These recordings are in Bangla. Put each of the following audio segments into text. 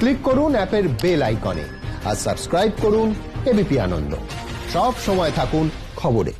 ক্লিক করুন অ্যাপের বেল আইকনে আর সাবস্ক্রাইব করুন এবিপি আনন্দ। সব সময় থাকুন খবরে।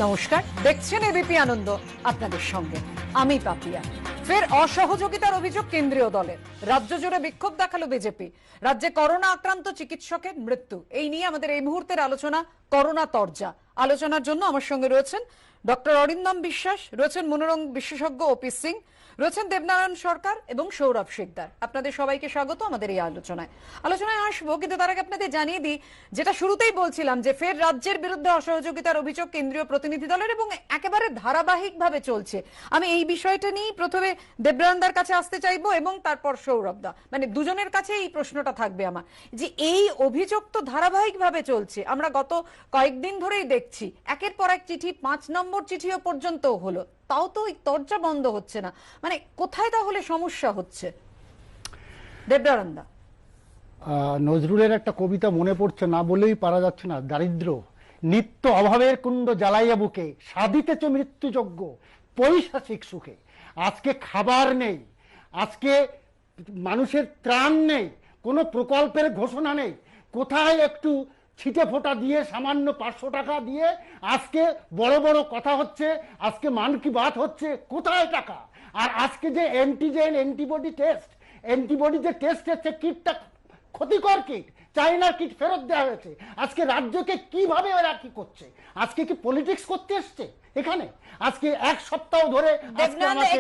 নমস্কার, দেখছেন এবিপি আনন্দ, আপনাদের সঙ্গে আমি পাপিয়া। ফের অসহযোগিতার অভিযোগ কেন্দ্রীয় দলের। রাজ্য জুড়ে বিক্ষোভ দেখালো বিজেপি। রাজ্যে করোনা আক্রান্ত চিকিৎসকের মৃত্যু, এই নিয়ে আমাদের এই মুহূর্তের আলোচনা করোনা তরজা। আলোচনার জন্য আমার সঙ্গে রয়েছেন ডক্টর অরিন্দম বিশ্বাস, রয়েছেন মনোরম বিশেষজ্ঞ ওপি সিং, রয়েছেন দেবনারায়ণ সরকার এবং সৌরভ শিকদার। আপনাদের সবাইকে স্বাগত আমাদের এই আলোচনায় আসবো, কিন্তু তার আগে আপনাদের জানিয়ে দিই, যেটা শুরুতেই বলছিলাম, যে ফের রাজ্যের বিরুদ্ধে অসহযোগিতার অভিযোগ কেন্দ্রীয় প্রতিনিধি দলের এবং একেবারে ধারাবাহিকভাবে চলছে। আমি এই বিষয়টা নিয়ে প্রথমে দেবনারায়ণদার কাছে আসতে চাইবো এবং তারপর সৌরভদা, মানে দুজনের কাছে এই প্রশ্নটা থাকবে আমার, যে এই অভিযোগ তো ধারাবাহিকভাবে চলছে। আমরা গত কয়েকদিন ধরেই দেখছি একের পর এক চিঠি, 5 নম্বর চিঠিও পর্যন্ত হলো, তাও তো ওই তরজা বন্ধ হচ্ছে না। মানে কোথায় তাহলে সমস্যা হচ্ছে? দেবনারায়ণদা, নজরুলের একটা কবিতা মনে পড়ছে, না বলেই পারা যাচ্ছে না। দারিদ্র নিত্য অভাবের কুণ্ড জ্বালাইয়া বুকে, সাধিতেছ মৃত্যুযজ্ঞ পৈশাচিক সুখে। আজকে খাবার নেই, আজকে মানুষের ত্রাণ নেই, কোনো প্রকল্পের ঘোষণা নেই। কোথায় একটু ছিটে ফোঁটা দিয়ে সামান্য 500 টাকা দিয়ে আজকে বড় বড় কথা হচ্ছে, আজকে মান কি বাত হচ্ছে, কোথায় টাকা? আর আজকে যে অ্যান্টিজেন অ্যান্টিবডি যে টেস্ট হচ্ছে, কিটটা ক্ষতিকর কিট, চাইনার কিট ফেরত দেওয়া হয়েছে। আজকে রাজ্যকে কিভাবে এরা কি করছে? আজকে কি পলিটিক্স করতে এসছে এখানে? আজকে এক সপ্তাহ ধরে আজকে আমাকে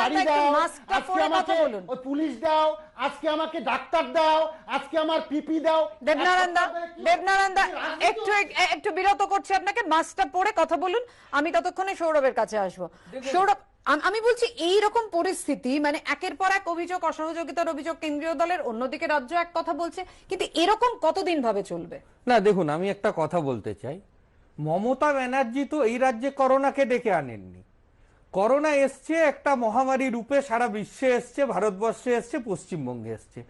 গাড়ি দাও, আজকে আমাকে পুলিশ দাও, আজকে আমাকে ডাক্তার দাও, আজকে আমার পিপি দাও। দেবনারায়ণদা একটু বিরত করছি আপনাকে, মাস্কটা পরে কথা বলুন। আমি ততক্ষণে সৌরভের কাছে আসবো। সৌরভ, আমি বলছি এই রকম পরিস্থিতি, মানে একের পর এক অভিযোগ, অসহযোগিতার অভিযোগ কেন্দ্রীয় দলের, অন্যদিকে রাজ্য এক কথা বলছে, কিন্তু এরকম কতদিন ভাবে চলবে? না দেখুন, আমি একটা কথা বলতে চাই। মমতা ব্যানার্জি তো এই রাজ্যে করোনাকে ডেকে আনেননি। করোনা এসছে একটা মহামারী রূপে, সারা বিশ্বে এসছে, ভারতবর্ষে এসছে, পশ্চিমবঙ্গে এসছে।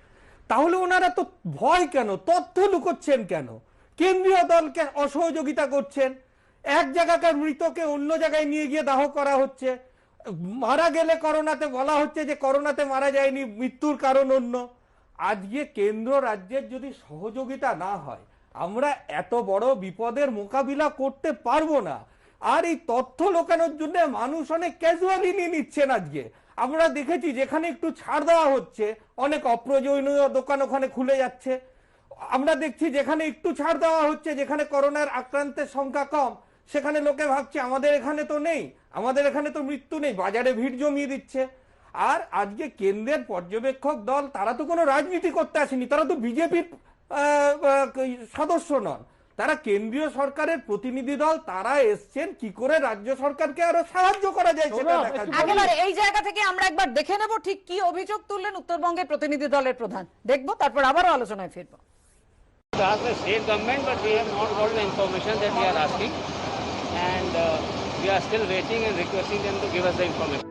তাহলে ওনারা তো ভয় কেন, তথ্য লুকোচ্ছেন কেন? কেন্দ্রীয় দলকে অসহযোগিতা করছেন, এক জায়গাকার মৃতকে অন্য জায়গায় নিয়ে গিয়ে দাহ করা হচ্ছে। মারা গেলে করোনাতে বলা হচ্ছে যে করোনাতে মারা যায়নি, মৃত্যুর কারণ অন্য। আজকে কেন্দ্র রাজ্যের যদি সহযোগিতা না হয়, আমরা এত বড় বিপদের মোকাবিলা করতে পারবো না। আর এই তথ্য লোকানোর জন্য মানুষ অনেক ক্যাজুয়ালি নিয়ে নিচ্ছেন। আজকে আমরা দেখেছি যেখানে একটু ছাড় দেওয়া হচ্ছে, অনেক অপ্রয়োজনীয় দোকান ওখানে খুলে যাচ্ছে। আমরা দেখছি যেখানে একটু ছাড় দেওয়া হচ্ছে, যেখানে করোনার আক্রান্তের সংখ্যা কম, সেখানে লোকে ভাবছে আমাদের এখানে তো নেই, আমাদের এখানে তো মৃত্যু নেই, বাজারে ভিড় জমিয়ে দিচ্ছে। আর আজকে কেন্দ্রের পর্যবেক্ষক দল, তারা তো কোনো রাজনীতি করতে আসেনি, তারা তো বিজেপির সদস্য নন, তারা কেন্দ্রীয় সরকারের প্রতিনিধি দল। তারা এসছেন কি করে রাজ্য সরকারকে আরো সাহায্য করা যায় সেটা দেখার জন্য। একেবারে এই জায়গা থেকে আমরা একবার দেখে নেব ঠিক কি অভিযোগ তুললেন উত্তরবঙ্গের প্রতিনিধি দলের প্রধান। দেখবো, তারপর আবারও আলোচনায় ফিরবো। Ask the state government, but we have not got the information that we are asking, and we are still waiting and requesting them to give us the information.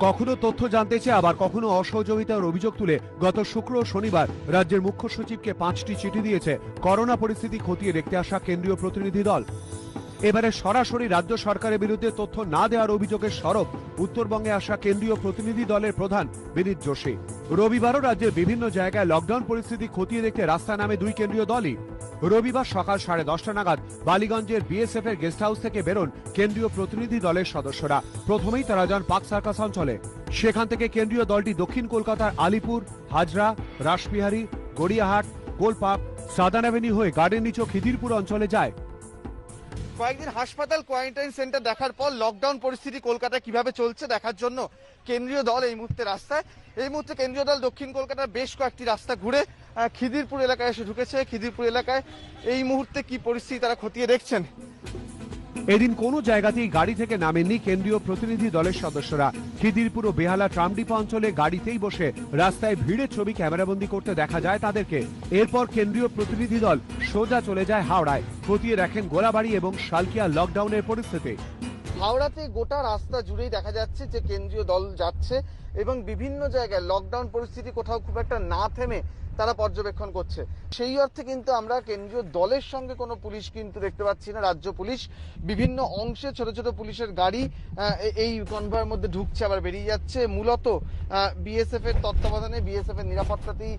কখনো তথ্য জানতে চেয়ে, আবার কখনো অসহযোগিতার অভিযোগ তুলে গত শুক্র ও শনিবার রাজ্যের মুখ্য সচিবকে 5টি চিঠি দিয়েছে করোনা পরিস্থিতি খতিয়ে দেখতে আসা কেন্দ্রীয় প্রতিনিধি দল। এবারে সরাসরি রাজ্য সরকারের বিরুদ্ধে তথ্য না দেওয়ার অভিযোগের সরব উত্তরবঙ্গে আসা কেন্দ্রীয় প্রতিনিধি দলের প্রধান বিনীত যোশী। রবিবারও রাজ্যের বিভিন্ন জায়গায় লকডাউন পরিস্থিতি খতিয়ে দেখতে রাস্তায় নামে দুই কেন্দ্রীয় দলই। রবিবার সকাল 10:30 নাগাদ বালিগঞ্জের বিএসএফ এর গেস্ট হাউস থেকে বেরোন কেন্দ্রীয় প্রতিনিধি দলের সদস্যরা। প্রথমেই তারা যান পার্ক সার্কাস অঞ্চলে। সেখান থেকে কেন্দ্রীয় দলটি দক্ষিণ কলকাতার আলিপুর, হাজরা, রাসবিহারী, গড়িয়াহাট, গোলপাক, সাদান অ্যাভিনিউ হয়ে গার্ডেন নিচ খিদিরপুর অঞ্চলে যায়। কয়েকদিন হাসপাতাল কোয়ারেন্টাইন সেন্টার দেখার পর লকডাউন পরিস্থিতি কলকাতায় কিভাবে চলছে দেখার জন্য কেন্দ্রীয় দল এই মুহূর্তে রাস্তায়। এই মুহূর্তে কেন্দ্রীয় দল দক্ষিণ কলকাতার বেশ কয়েকটি রাস্তা ঘুরে খিদিরপুর এলাকায় এসে ঢুকেছে। খিদিরপুর এলাকায় এই মুহূর্তে কি পরিস্থিতি তারা খতিয়ে দেখছেন। এদিন কোনো জায়গাতেই গাড়ি থেকে নামেননি কেন্দ্রীয় প্রতিনিধি দলের সদস্যরা। খিদিরপুর ও বেহালা ট্রামডিপো অঞ্চলে গাড়িতেই বসে রাস্তায় ভিড়ের ছবি ক্যামেরাবন্দি করতে দেখা যায় তাদেরকে। এরপর কেন্দ্রীয় প্রতিনিধি দল সোজা চলে যায় হাওড়ায়, খতিয়ে দেখেন গোলাবাড়ি এবং শালকিয়া লকডাউনের পরিস্থিতি। হাওড়াতে গোটা রাস্তা জুড়েই দেখা যাচ্ছে যে কেন্দ্রীয় দল যাচ্ছে এবং বিভিন্ন জায়গায় লকডাউন পরিস্থিতি কোথাও খুব একটা না থেমে তারা পর্যবেক্ষণ করছে। সেই অর্থে কিন্তু আমরা কেন্দ্রীয় দলের সঙ্গে কোনো পুলিশ কিন্তু দেখতে পাচ্ছি না। রাজ্য পুলিশ বিভিন্ন অংশে ছোট ছোট পুলিশের গাড়ি এই কনভয়ের মধ্যে ঢুকছে আবার বেরিয়ে যাচ্ছে। মূলত বিএসএফ এর তত্ত্বাবধানে, বিএসএফ এর নিরাপত্তাতেই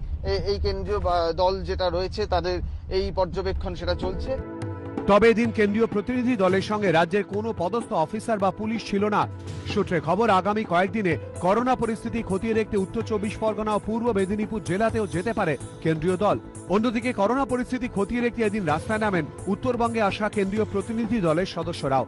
এই কেন্দ্রীয় দল যেটা রয়েছে তাদের এই পর্যবেক্ষণ সেটা চলছে। তবে এদিন কেন্দ্রীয় প্রতিনিধি দলের সঙ্গে রাজ্যের কোনো পদস্থ অফিসার বা পুলিশ ছিল না। সূত্রে খবর, আগামী কয়েকদিনে করোনা পরিস্থিতি খতিয়ে দেখতে উত্তর 24 পরগনা ও পূর্ব মেদিনীপুর জেলাতেও যেতে পারে কেন্দ্রীয় দল। অন্যদিকে করোনা পরিস্থিতি খতিয়ে দেখতে এদিন রাস্তায় নামেন উত্তরবঙ্গে আসা কেন্দ্রীয় প্রতিনিধি দলের সদস্যরাও।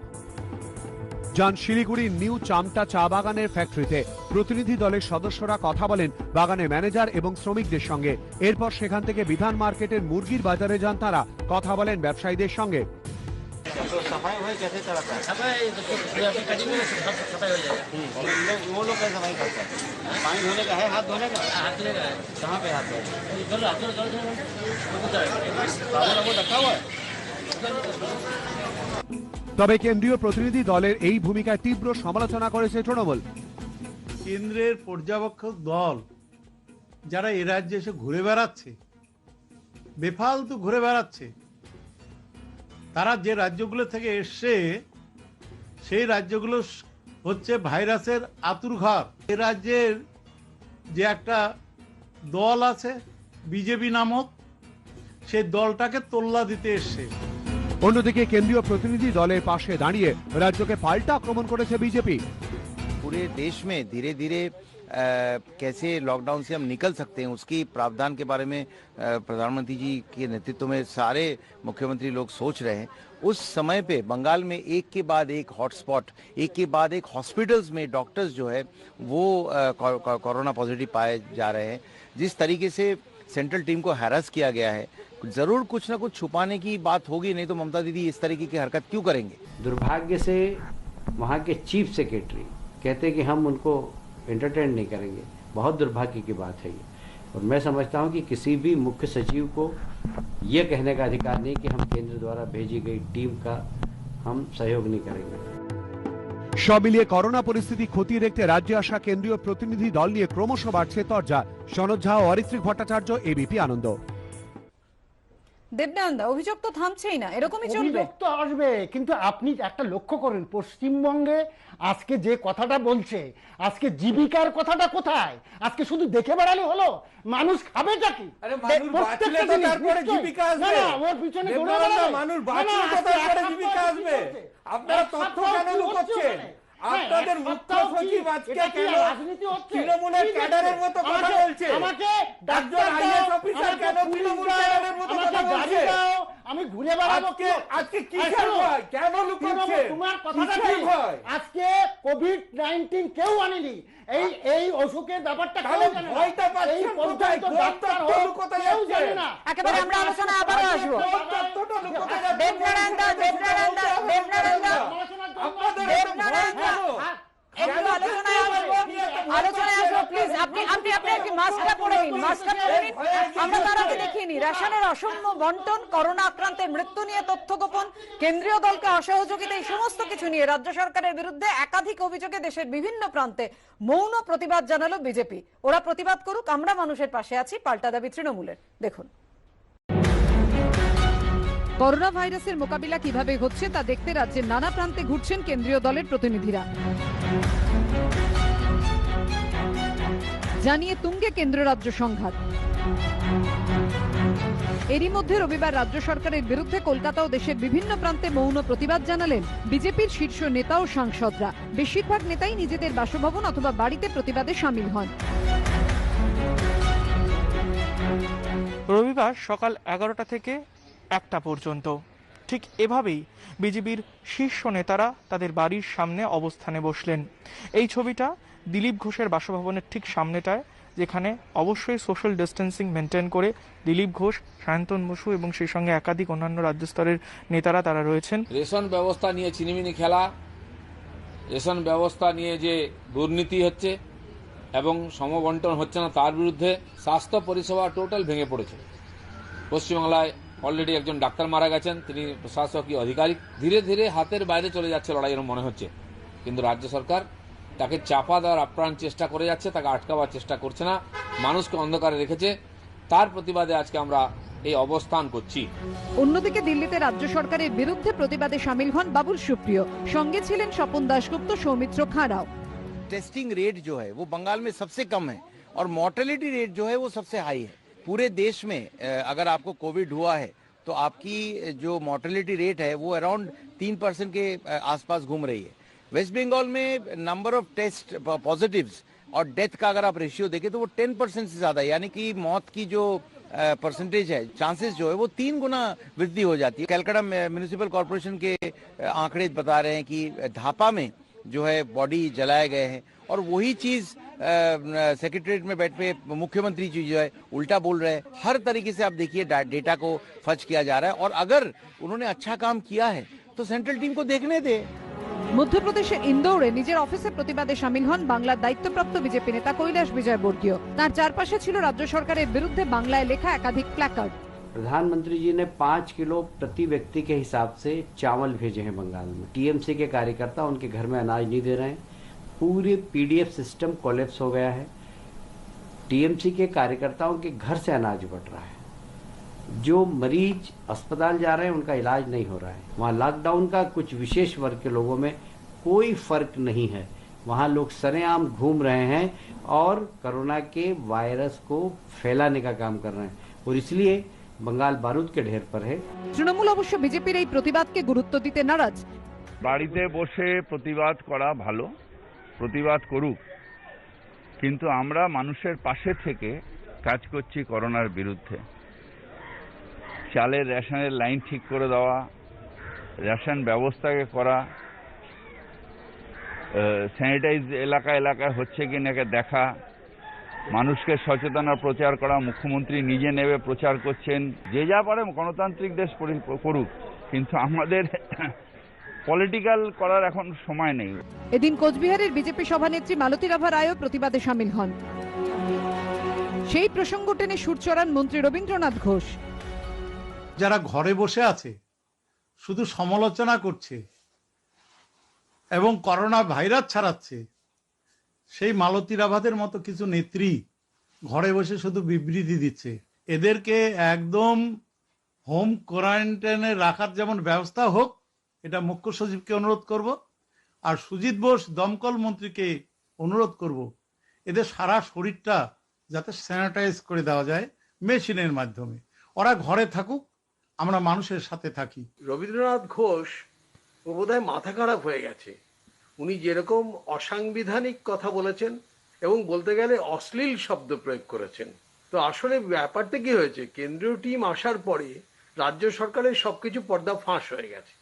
যান শিলিগুড়ির নিউ চামটা চা বাগানের ফ্যাক্টরিতে। প্রতিনিধি দলের সদস্যরা কথা বলেন বাগানের ম্যানেজার এবং শ্রমিকদের সঙ্গে। এরপর সেখান থেকে বিধান মার্কেটের মুরগির বাজারে যান তারা, কথা বলেন ব্যবসায়ীদের সঙ্গে। তবে কেন্দ্রীয় প্রতিনিধি দলের এই ভূমিকায় তীব্র সমালোচনা করেছে তৃণমূল। কেন্দ্রের পর্যবেক্ষক দল যারা এ রাজ্যে এসে ঘুরে বেড়াচ্ছে, বেফালতু ঘুরে বেড়াচ্ছে, তারা যে রাজ্যগুলো থেকে এসছে সেই রাজ্যগুলো হচ্ছে ভাইরাসের আতুরঘর। এ রাজ্যের যে একটা দল আছে বিজেপি নামক, সেই দলটাকে তোল্লা দিতে এসছে। অন্যদিকে কেন্দ্রীয় প্রতিনিধি দলের পাশে দাঁড়িয়ে রাজ্যকে পাল্টা আক্রমণ করেছে বিজেপি। पूरे देश में धीरे धीरे कैसे लॉकडाउन से हम निकल सकते हैं उसकी प्रावधान के बारे में प्रधानमंत्री जी के नेतृत्व में सारे मुख्यमंत्री लोग सोच रहे हैं। उस समय पे बंगाल में एक के बाद एक हॉटस्पॉट, एक के बाद एक हॉस्पिटल्स में डॉक्टर्स जो है वो कोरोना पॉजिटिव पाए जा रहे हैं। जिस तरीके से सेंट्रल टीम को हैरास किया गया है, जरूर कुछ ना कुछ छुपाने की बात होगी, नहीं तो ममता दीदी इस तरीके की हरकत क्यों करेंगे। दुर्भाग्य से वहाँ के चीफ सेक्रेटरी कहते हैं कि हम उनको एंटरटेन नहीं करेंगे। बहुत दुर्भाग्य की बात है ये, और मैं समझता हूँ कि किसी भी मुख्य सचिव को ये कहने का अधिकार नहीं कि हम केंद्र द्वारा भेजी गई टीम का हम सहयोग नहीं करेंगे। সব মিলিয়ে করোনা পরিস্থিতি খতিয়ে দেখতে রাজ্যে আসা কেন্দ্রীয় প্রতিনিধি দল নিয়ে ক্রমশ বাড়ছে তরজা। সনদ ঝা ও অরিত্রিক ভট্টাচার্য, এবিপি আনন্দ। দেবনন্দা, অভিযোগ তো থামছেই না, এরকমই চলবে। অভিযোগ তো আসবে, কিন্তু আপনি একটা লক্ষ্য করেন পশ্চিমবঙ্গে আজকে যে কথাটা বলছে, আজকে জীবিকার কথাটা কোথায়? আজকে শুধু দেখে বেড়ালে হলো? মানুষ খাবেটা কি? আরে মানুষ বাঁচলে তো তারপরে জীবিকা আসবে। না, ওর পিছনে দৌড়ে বেড়ালে মানুষ বাঁচলে তো তারপরে জীবিকা আসবে। আপনারা তথ্য কেন লুকোচ্ছেন? আপনাদের মুখ্য সচিব আজকে কেন তৃণমূলের ক্যাডারের মতো কথা বলছে? একজন আইএস অফিসার কেন তৃণমূল ক্যাডারের মতো কথা বলছে? আমি ঘুরে বেড়াবো আজকে কিসের ভয়? কেন লুকোচ্ছে? তোমার কথাটা কিসের ভয়? আজকে কোভিড-19 কেউ আনেনি, এই অসুখের ব্যাপারটা কেউ জানে না। ভয়টা পাচ্ছেন কোথায়? ডাক্তার কোথায় কেউ যাচ্ছে? জানে না। একেবারে আমরা আলোচনা আবারও আসবো। তথ্যটা লুকোতে যাচ্ছে। দেবনারায়ণদা, একটু আলোচনায় আসবো প্লিজ। আপনি একটু মাস্কটা পরে নিন, মাস্কটা পরে নিন। আমরা তার আগে দেখিয়ে নিই, রেশনের অসম্য বন্টন, করোনা আক্রান্তের মৃত্যু নিয়ে তথ্য গোপন, কেন্দ্রীয় দলকে অসহযোগিতা, এই সমস্ত কিছু নিয়ে রাজ্য সরকারের বিরুদ্ধে একাধিক অভিযোগে দেশের বিভিন্ন প্রান্তে মৌন প্রতিবাদ জানালো বিজেপি। ওরা প্রতিবাদ করুক, আমরা মানুষের পাশে আছি, পাল্টা দাবি তৃণমূলের। দেখুন, করোনা ভাইরাসের মোকাবিলা কিভাবে হচ্ছে তা দেখতে রাজ্যের নানা প্রান্তে ঘুরছেন কেন্দ্রীয় দলের প্রতিনিধিরা। জানিয়ে তুঙ্গে কেন্দ্র রাজ্য সংঘাত। এরই মধ্যে রবিবার রাজ্য সরকারের বিরুদ্ধে কলকাতা ও দেশের বিভিন্ন প্রান্তে মৌন প্রতিবাদ জানালেন বিজেপির শীর্ষ নেতা ও সাংসদরা। বেশিরভাগ নেতাই নিজেদের বাসভবন অথবা বাড়িতে প্রতিবাদে সামিল হন। রবিবার সকাল 11টা থেকে 1টা পর্যন্ত ঠিক এভাবেই বিজেপির শীর্ষ নেতারা তাদের বাড়ির সামনে অবস্থানে বসলেন। এই ছবিটা দিলীপ ঘোষের বাসভবনের ঠিক সামনেটায়, যেখানে অবশ্যই সোশ্যাল ডিস্টেন্সিং মেনটেন করে দিলীপ ঘোষ, সায়ন্তন বসু এবং সেই সঙ্গে একাধিক অন্যান্য রাজ্য স্তরের নেতারা তারা রয়েছেন। রেশন ব্যবস্থা নিয়ে চিনিমিনি খেলা, রেশন ব্যবস্থা নিয়ে যে দুর্নীতি হচ্ছে এবং সমবন্টন হচ্ছে না তার বিরুদ্ধে, স্বাস্থ্য পরিষেবা টোটাল ভেঙে পড়েছে। পশ্চিমবাংলায় অলরেডি একজন ডাক্তার মারা গেছেন, তিনি প্রশাসकीय আধিকারিক। ধীরে ধীরে হাতের বাইরে চলে যাচ্ছে লড়াইয়ের মনে হচ্ছে, কিন্তু রাজ্য সরকার তাকে চাপা দেওয়ার আপ্রাণ চেষ্টা করে যাচ্ছে, তাকে আটকাবার চেষ্টা করছে না, মানুষকে অন্ধকারে রেখেছে। তার প্রতিবাদে আজকে আমরা এই অবস্থান করছি। অন্যদিকে দিল্লিতে রাজ্য সরকারের বিরুদ্ধে প্রতিবাদে সামিল হন বাবুল সুপ্রিয়, সঙ্গে ছিলেন স্বপন দাশগুপ্ত, সৌমিত্র খাঁরাও। टेस्टिंग रेट जो है वो बंगाल में सबसे कम है और मॉर्टेलिटी रेट जो है वो सबसे हाई है। पूरे देश में अगर आपको कोविड हुआ है तो आपकी जो मॉर्टेलिटी रेट है वो अराउंड 3% के आसपास घूम रही है। वेस्ट बंगाल में नंबर ऑफ टेस्ट पॉजिटिव्स और डेथ का अगर आप रेशियो देखें तो वो 10% से ज्यादा है, यानी कि मौत की जो परसेंटेज है, चांसेस जो है वो 3 गुना वृद्धि हो जाती है। कलकत्ता म्युनिसिपल कॉर्पोरेशन के आंकड़े बता रहे हैं कि ढापा में जो है बॉडी जलाए गए हैं और वही चीज सेक्रेटरीट में बैठे मुख्यमंत्री जी जो है उल्टा बोल रहे हैं। हर तरीके से आप देखिए डेटा को फर्ज किया जा रहा है और अगर उन्होंने अच्छा काम किया है तो सेंट्रल टीम को देखने दे। মধ্যপ্রদেশে ইন্দোরে নিজের অফিসে প্রতিবাদে সামিল হন বাংলার দায়িত্বপ্রাপ্ত বিজেপি নেতা কৈলাস বিজয়বর্গীয়। তার চারপাশে ছিল রাজ্য সরকারের বিরুদ্ধে বাংলায় লেখা একাধিক প্ল্যাকার্ড। प्रधानमंत्री जी ने 5 किलो प्रति व्यक्ति के हिसाब से चावल भेजे हैं बंगाल में। टीएमसी के कार्यकर्ता उनके घर में अनाज नहीं दे रहे हैं। पूरे पीडीएफ सिस्टम कोलैप्स हो गया है। टीएमसी के कार्यकर्ताओं के घर से अनाज बट रहा है। जो मरीज अस्पताल जा रहे हैं उनका इलाज नहीं हो रहा है। वहाँ लॉकडाउन का कुछ विशेष वर्ग के लोगों में कोई फर्क नहीं है। वहाँ लोग सरेआम घूम रहे हैं और कोरोना के वायरस को फैलाने का काम कर रहे हैं और इसलिए बंगाल बारूद के ढेर पर है। তৃণমূল অবশ্য বিজেপির এই প্রতিবাদকে গুরুত্ব দিতে নারাজ। বাড়িতে বসে প্রতিবাদ করা ভালো, প্রতিবাদ করুক, কিন্তু আমরা মানুষের পাশে থেকে কাজ করছি করোনার বিরুদ্ধে। চালের রেশনের লাইন ঠিক করে দেওয়া, রেশন ব্যবস্থাকে করা, স্যানিটাইজ এলাকায় হচ্ছে কি না দেখা, মানুষকে সচেতনতা প্রচার করা। মুখ্যমন্ত্রী নিজে নেবে প্রচার করছেন। যে যা পারে গণতান্ত্রিক দেশ করুক, কিন্তু আমাদের পলিটিক্যাল করার এখন সময় নেই। এদিন কোচবিহারের বিজেপি সভানেত্রী মালতী রাভা রায়ও প্রতিবাদে সামিল হন। সেই প্রসঙ্গ টেনে সুর চড়ান মন্ত্রী রবীন্দ্রনাথ ঘোষ। যারা ঘরে বসে আছে শুধু সমালোচনা করছে এবং করোনা ভাইরাস ছড়াচ্ছে, সেই মালতী রাভাদের মতো কিছু নেত্রী ঘরে বসে শুধু বিবৃতি দিচ্ছে। এদেরকে একদম হোম কোয়ারেন্টাইনে রাখার যেমন ব্যবস্থা হোক, এটা মুখ্য সচিবকে অনুরোধ করব, আর সুজিত বোস দমকল মন্ত্রীকে অনুরোধ করব এদের সারা শরীরটা যাতে স্যানিটাইজ করে দেওয়া যায় মেশিনের মাধ্যমে। ওরা ঘরে থাকুক, আমরা মানুষের সাথে থাকি। রবীন্দ্রনাথ ঘোষ ও বোধহয় মাথা খারাপ হয়ে গেছে। উনি যেরকম অসাংবিধানিক কথা বলেছেন এবং বলতে গেলে অশ্লীল শব্দ প্রয়োগ করেছেন। তো আসলে ব্যাপারটা কি হয়েছে, কেন্দ্রীয় টিম আসার পরে রাজ্য সরকারের সবকিছু পর্দা ফাঁস হয়ে গেছে।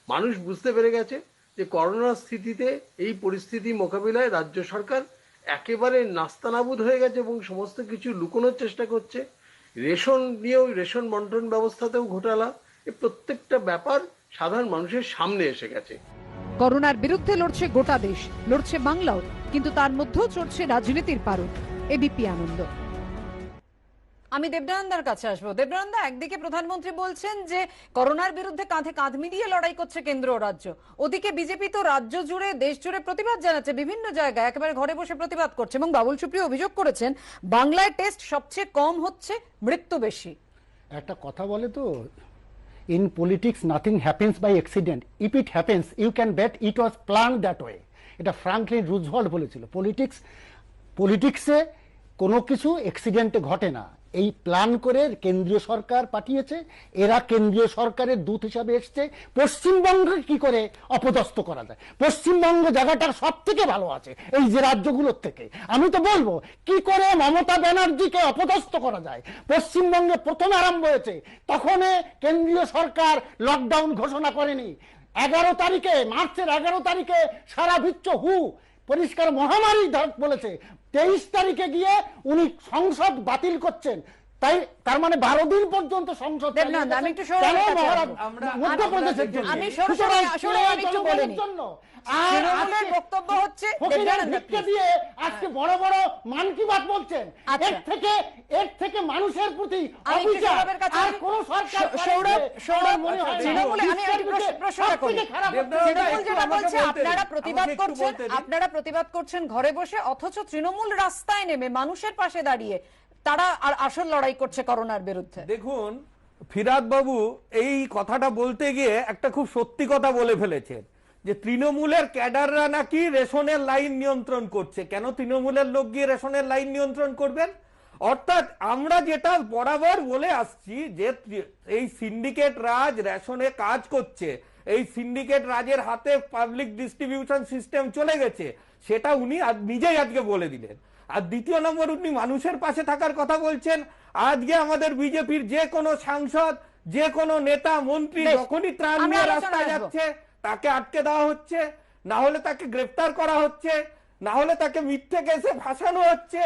মানুষ বুঝতে পেরে গেছে যে করোনার স্থিতিতে এই পরিস্থিতি মোকাবিলায় রাজ্য সরকার একেবারে নাস্তানাবুদ হয়ে গেছে এবং সমস্ত কিছু লুকোনোর চেষ্টা করছে। রেশন নিয়েও, রেশন বন্টন ব্যবস্থাতেও ঘোটালা, এই প্রত্যেকটা ব্যাপার সাধারণ মানুষের সামনে এসে গেছে। করোনার বিরুদ্ধে লড়ছে গোটা দেশ, লড়ছে বাংলাও, কিন্তু তার মধ্যেও চড়ছে রাজনীতির পারদ। এবিপি আনন্দ। আমি দেবনানন্দার কাছে আসবো। দেবনানন্দা, একদিকে প্রধানমন্ত্রী বলছেন যে করোনার বিরুদ্ধে কাঁধে কাঁধ মিলিয়ে লড়াই করছে কেন্দ্র ও রাজ্য, ওদিকে বিজেপি তো রাজ্য জুড়ে, দেশ জুড়ে প্রতিবাদ জানাচ্ছে, বিভিন্ন জায়গায় একেবারে ঘরে বসে প্রতিবাদ করছে এবং বাবুল সুপ্রিয় অভিযোগ করেছেন বাংলায় টেস্ট সবচেয়ে কম হচ্ছে, মৃত্যু বেশি। একটা কথা বলে তো, in politics nothing happens by accident, if it happens you can bet it was planned that way। এটা ফ্রাঙ্কলিন রুজভেল্ট বলেছিল, পলিটিক্সে কোনো কিছু অ্যাক্সিডেন্টে ঘটে না, এই প্ল্যান করে কেন্দ্রীয় সরকার পাঠিয়েছে, এরা কেন্দ্রীয় সরকারের দূত হিসাবে এসছে পশ্চিমবঙ্গে কি করে অপদস্থ করা যায়। পশ্চিমবঙ্গ জায়গাটা সব থেকে ভালো আছে এই যে রাজ্যগুলোর থেকে। আমি তো বলবো কি করে মমতা ব্যানার্জিকে অপদস্থ করা যায়। পশ্চিমবঙ্গে প্রথম আরম্ভ হয়েছে, তখন কেন্দ্রীয় সরকার লকডাউন ঘোষণা করেনি। 11 তারিখে, মার্চের 11 তারিখে সারা বিশ্ব পরিষ্কার মহামারী বলেছে। 23 তারিখে গিয়ে উনি সংসদ বাতিল করছেন, তাই তার মানে 12 দিন পর্যন্ত সংসদ। আমি একটু মধ্যপ্রদেশের জন্য বক্তব্য হচ্ছে দিয়ে আজকে বড় বড় মান কি বাত বলছেন। এর থেকে মানুষের প্রতি কোন সরকার মনে হয় আপনারা প্রতিবাদ করছেন ঘরে বসে, অথচ তৃণমূল রাস্তায় নেমে মানুষের পাশে দাঁড়িয়ে তারা আর আসল লড়াই করছে করোনার বিরুদ্ধে? দেখুন, ফিরাদ বাবু এই কথাটা বলতে গিয়ে একটা খুব সত্যি কথা বলে ফেলেছেন যে তৃণমূলের ক্যাডাররা নাকি রেশনের লাইন নিয়ন্ত্রণ করছে। কেন তৃণমূলের লোক গিয়ে রেশনের লাইন নিয়ন্ত্রণ করবেন? অর্থাৎ আমরা যেটা বরাবর বলে আসছি যে এই সিন্ডিকেট রাজ রেশনে কাজ করছে, এই সিন্ডিকেট রাজের হাতে পাবলিক ডিস্ট্রিবিউশন সিস্টেম চলে গেছে, সেটা উনি নিজেই আজকে বলে দিলেন। আর দ্বিতীয় নম্বর, উনি মানুষের পাশে থাকার কথা বলছেন। আজকে আমাদের বিজেপির যে কোনো সাংসদ, যে কোনো নেতা মন্ত্রী যখনই ত্রাণ নিয়ে রাস্তায় যাচ্ছে তাকে আটকে দেওয়া হচ্ছে, না হলে তাকে গ্রেফতার করা হচ্ছে, না হলে তাকে মিথ্যে কেসে ফাঁসানো হচ্ছে।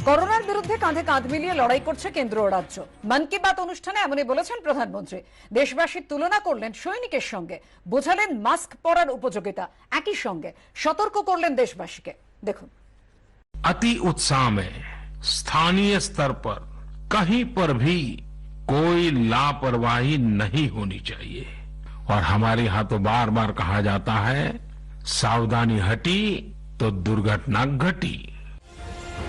করোনার বিরুদ্ধে কাঁধে কাঁধ মিলিয়ে লড়াই করছে কেন্দ্র ও রাজ্য। মন কি বাত অনুষ্ঠানে এমনই বলেছেন প্রধানমন্ত্রী। দেশবাসীর তুলনা করলেন সৈনিকের সঙ্গে, বোঝালেন মাস্ক পরার উপযোগিতা, একই সঙ্গে সতর্ক করলেন দেশবাসীকে। দেখুন, अति उत्साह में स्थानीय स्तर पर कहीं पर भी कोई लापरवाही नहीं होनी चाहिए। और हमारे यहाँ तो बार बार कहा जाता है, सावधानी हटी तो दुर्घटना घटी।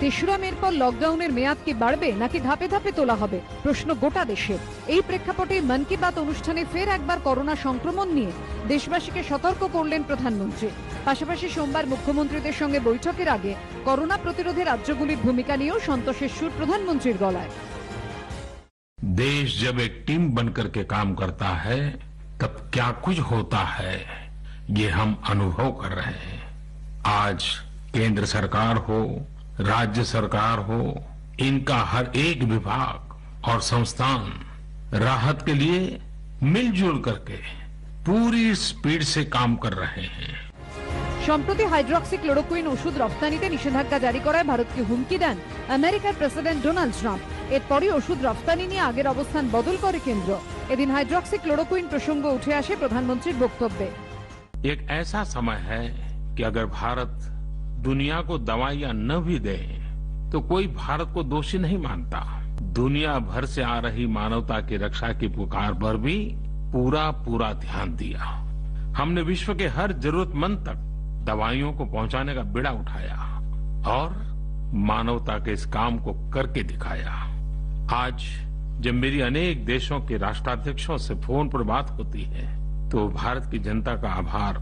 ৩রা মের পর লকডাউনের মেয়াদ কি বাড়বে নাকি ধাপে ধাপে তোলা হবে, প্রশ্ন গোটা দেশে। এই প্রেক্ষাপটে মন কি বাত অনুষ্ঠানে ফের একবার করোনা সংক্রমণ নিয়ে দেশবাসীকে সতর্ক করলেন প্রধানমন্ত্রী। পাশাপাশি সোমবার মুখ্যমন্ত্রীদের সঙ্গে বৈঠকের আগে করোনা প্রতিরোধে রাজ্যগুলির ভূমিকা নিয়েও সন্তোষের সুর প্রধানমন্ত্রীর গলায়। देश जब एक टीम बनकर के काम करता है तब क्या कुछ होता है, ये हम अनुभव कर रहे हैं। आज केंद्र सरकार हो, राज्य सरकार हो, इनका हर एक विभाग और संस्थान राहत के लिए मिलजुल करके पूरी स्पीड से काम कर रहे हैं। সম্প্রতি হাইড্রক্সি ক্লোরোকুইন ওষুধ রপ্তানিতে নিষেধাজ্ঞা জারি করায় ভারতকে হুমকি দেন আমেরিকার প্রেসিডেন্ট ডোনাল্ড ট্রাম্প। এরপরই ওষুধ রপ্তানি নিয়ে আগের অবস্থান বদল করে কেন্দ্র। এদিন হাইড্রক্সি ক্লোরোকুইন প্রসঙ্গ উঠে আসে প্রধানমন্ত্রীর বক্তব্যে। एक ऐसा समय है कि अगर भारत दुनिया को दवाइयां न भी दे तो कोई भारत को दोषी नहीं मानता। दुनिया भर से आ रही मानवता की रक्षा की पुकार पर भी पूरा पूरा ध्यान दिया। हमने विश्व के हर जरूरतमंद तक दवाइयों को पहुंचाने का बीड़ा उठाया और मानवता के इस काम को करके दिखाया। आज जब मेरी अनेक देशों के राष्ट्राध्यक्षों से फोन पर बात होती है तो भारत की जनता का आभार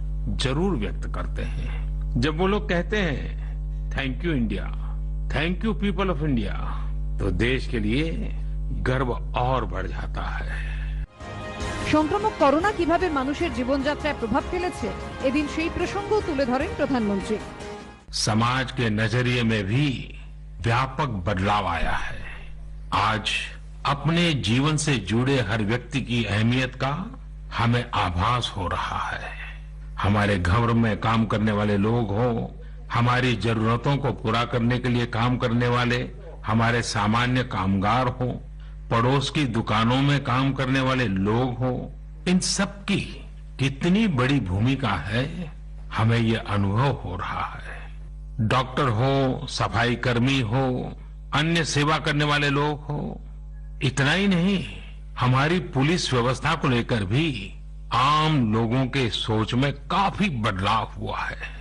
जरूर व्यक्त करते हैं। जब वो लोग कहते हैं thank you India, thank you people of India, तो देश के लिए गर्व और बढ़ जाता है। সংক্রামক করোনা কিভাবে মানুষের জীবনযাত্রায় প্রভাব ফেলেছে এদিন সেই প্রসঙ্গও তুলে ধরেন প্রধানমন্ত্রী। समाज के नजरिए में भी व्यापक बदलाव आया है। आज अपने जीवन से जुड़े हर व्यक्ति की अहमियत का हमें आभास हो रहा है। हमारे घर में काम करने वाले लोग हों, हमारी जरूरतों को पूरा करने के लिए काम करने वाले हमारे सामान्य कामगार हों, पड़ोस की दुकानों में काम करने वाले लोग हों, इन सब की कितनी बड़ी भूमिका है हमें ये अनुभव हो रहा है। डॉक्टर हो, सफाई कर्मी हो, अन्य सेवा करने वाले लोग हो, इतना ही नहीं, हमारी पुलिस व्यवस्था को लेकर भी आम लोगों के सोच में काफी बदलाव हुआ है।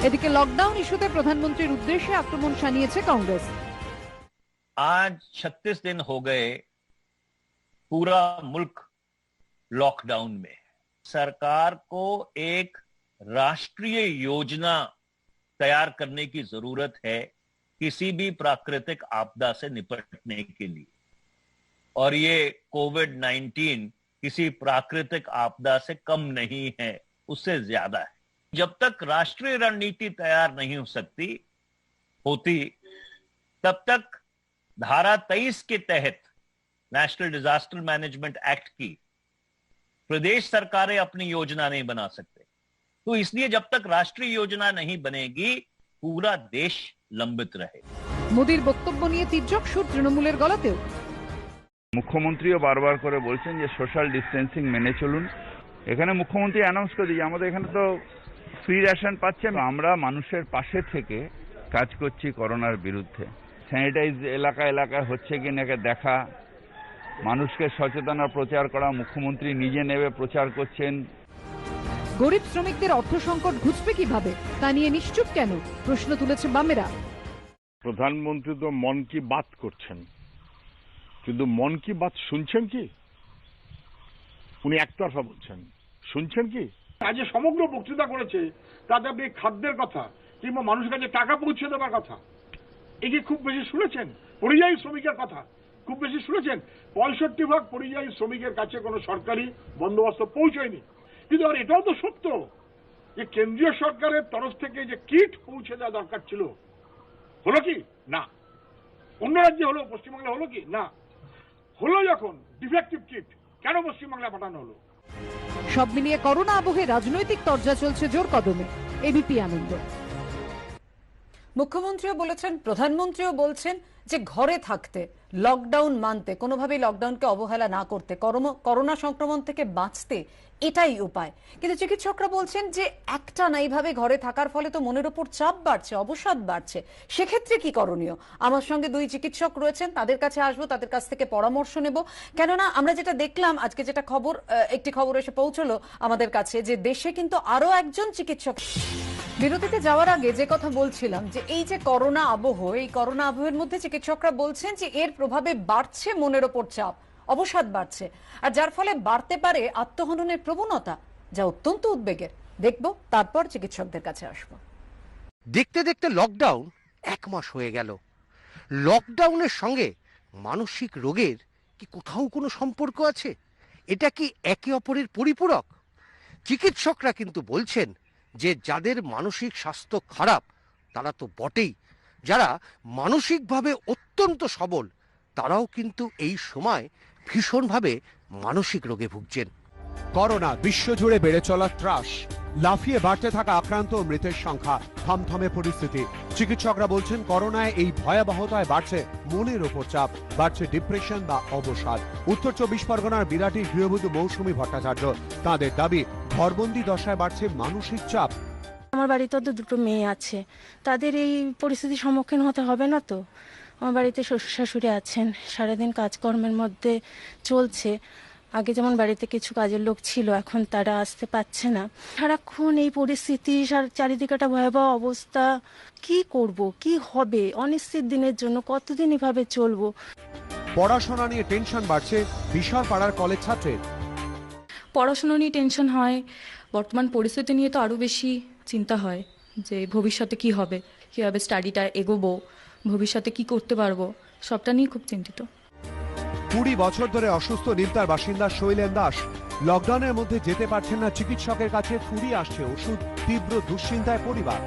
এদিকে লকডাউন ইস্যুতে প্রধানমন্ত্রীর উদ্দেশ্যে আক্রমণ শানিয়েছে কংগ্রেস। आज 36 दिन हो गए पूरा मुल्क लॉकडाउन में। सरकार को एक राष्ट्रीय योजना तैयार करने की जरूरत है किसी भी प्राकृतिक आपदा से निपटने के लिए। और ये कोविड-19 किसी प्राकृतिक आपदा से कम नहीं है, उससे ज्यादा है। जब तक राष्ट्रीय रणनीति तैयार नहीं होती तब तक धारा 23 के तहत नेशनल डिजास्टर मैनेजमेंट एक्ट की प्रदेश सरकारें अपनी योजना नहीं बना सकते। तो इसलिए जब तक राष्ट्रीय योजना नहीं बनेगी पूरा देश लंबित रहे। মোদির বক্তব্য নিয়ে তীর্যক সুর তৃণমূলের গলাতেও। মুখ্যমন্ত্রীও বারবার করে বলছেন যে সোশ্যাল ডিস্টেন্সিং মেনে চলুন। এখানে মুখ্যমন্ত্রী অ্যানাউন্স করে দিয়েছে আমাদের এখানে তো ফ্রি রেশন পাচ্ছে। আমরা মানুষের পাশে থেকে কাজ করছি করোনার বিরুদ্ধে। স্যানিটাইজ এলাকায় হচ্ছে কি না দেখা, মানুষকে সচেতনতা প্রচার করা, মুখ্যমন্ত্রী নিজে নেবে প্রচার করছেন। গরিব শ্রমিকদের অর্থ সংকট ঘুচবে কিভাবে তা নিয়ে নিশ্চুপ কেন প্রশ্ন তুলেছে বামেরা। প্রধানমন্ত্রী তো মন কি বাত করছেন, কিন্তু মন কি বাত শুনছেন কি? উনি একতরফা বলছেন, শুনছেন কি? আজ যে সমগ্র বক্তৃতা করেছে তাতে আপনি খাদ্যের কথা কিংবা মানুষের কাছে টাকা পৌঁছে দেওয়ার কথা এই কি খুব বেশি শুনেছেন? পরিযায়ী শ্রমিকের কথা খুব বেশি শুনেছেন? 65% পরিযায়ী শ্রমিকের কাছে কোনো সরকারি বন্দোবস্ত পৌঁছয়নি। কিন্তু আর এটাও তো সত্য যে কেন্দ্রীয় সরকারের তরফ থেকে যে কিট পৌঁছে দেওয়া দরকার ছিল, হলো কি? না। অন্য রাজ্যে হলো, পশ্চিমবাংলা হলো কি? না। হলো যখন ডিফেক্টিভ কিট, কেন পশ্চিমবাংলায় পাঠানো হলো? সব মিলিয়ে করোনা আবহে রাজনৈতিক তরজা চলছে জোর কদমে। এবিপি আনন্দ। মুখ্যমন্ত্রীও বলেছেন, প্রধানমন্ত্রীও বলছেন যে ঘরে থাকতে, লকডাউন মানতে, কোনোভাবেই লকডাউনকে অবহেলা না করতে, করোনা সংক্রমণ থেকে বাঁচতে এটাই উপায়। কিন্তু চিকিৎসকরা বলছেন যে একটানা এইভাবে ঘরে থাকার ফলে তো মনের ওপর চাপ বাড়ছে, অবসাদ বাড়ছে। সেক্ষেত্রে কি করণীয়? আমার সঙ্গে দুই চিকিৎসক রয়েছেন, তাদের কাছে আসবো, তাদের কাছ থেকে পরামর্শ নেব। কেননা আমরা যেটা দেখলাম আজকে, যেটা খবর, একটি খবর এসে পৌঁছলো আমাদের কাছে যে দেশে কিন্তু আরো একজন চিকিৎসক। বিরতিতে যাওয়ার আগে যে কথা বলছিলাম যে এই যে করোনা আবহ, এই করোনা আবহের মধ্যে চিকিৎসকরা বলছেন যে এর প্রভাবে বাড়ছে মনের ওপর চাপ, অবসাদ বাড়ছে, আর যার ফলে বাড়তে পারে আত্মহননের প্রবণতা, যা অত্যন্ত উদ্বেগের। দেখব, তারপর চিকিৎসকদের কাছে আসবো। দেখতে দেখতে লকডাউন 1 মাস হয়ে গেল। লকডাউনের সঙ্গে মানসিক রোগের কি কোথাও কোনো সম্পর্ক আছে? এটা কি একে অপরের পরিপূরক? চিকিৎসকরা কিন্তু বলছেন যে যাদের মানসিক স্বাস্থ্য খারাপ তারা তো বটেই, যারা মানসিকভাবে অত্যন্ত সবল তারাও কিন্তু এই সময় ভীষণভাবে মানসিক রোগে ভুগছেন। করোনা বিশ্বজুড়ে বেড়ে চলা ত্রাস, লাফিয়ে বাড়তে থাকা আক্রান্ত ও মৃতের সংখ্যা, থমথমে পরিস্থিতি। চিকিৎসকরা বলছেন করোনায় এই ভয়াবহতায় বাড়ছে মনের ওপর চাপ, বাড়ছে ডিপ্রেশন বা অবসাদ। উত্তর 24 পরগনার বিরাটির গৃহবধূ মৌসুমী ভট্টাচার্য, তাঁদের দাবি ঘরবন্দি দশায় বাড়ছে মানসিক চাপ। আমার বাড়িতে তো 2 মেয়ে আছে, তাদের এই পরিস্থিতির সম্মুখীন হতে হবে না তো? আমার বাড়িতে শ্বশুর শাশুড়ি আছেন, সারাদিন কাজকর্মের মধ্যে চলছে। আগে যেমন বাড়িতে কিছু কাজের লোক ছিল, এখন তারা আসতে পারছে না। সারাক্ষণ এই পরিস্থিতি, চারিদিকে একটা ভয়াবহ অবস্থা। কি করব, কি হবে? অনিশ্চিত দিনের জন্য কতদিন এভাবে চলবো? পড়াশোনা নিয়ে টেনশন বাড়ছে বিশাল পাড়ার কলেজ ছাত্রের। পড়াশোনা নিয়ে টেনশন হয়, বর্তমান পরিস্থিতি নিয়ে তো আরও বেশি চিন্তা হয় যে ভবিষ্যতে কি হবে, কীভাবে স্টাডিটা এগোবো, ভবিষ্যতে কি করতে পারবো, সবটা নিয়ে খুব চিন্তিত। 20 বছর ধরে অসুস্থ নিমতার বাসিন্দা শৈলেন দাস লকডাউনের মধ্যে যেতে পারছেন না চিকিৎসকের কাছে, ফুরিয়ে আসছে ওষুধ, তীব্র দুশ্চিন্তায় পরিবার।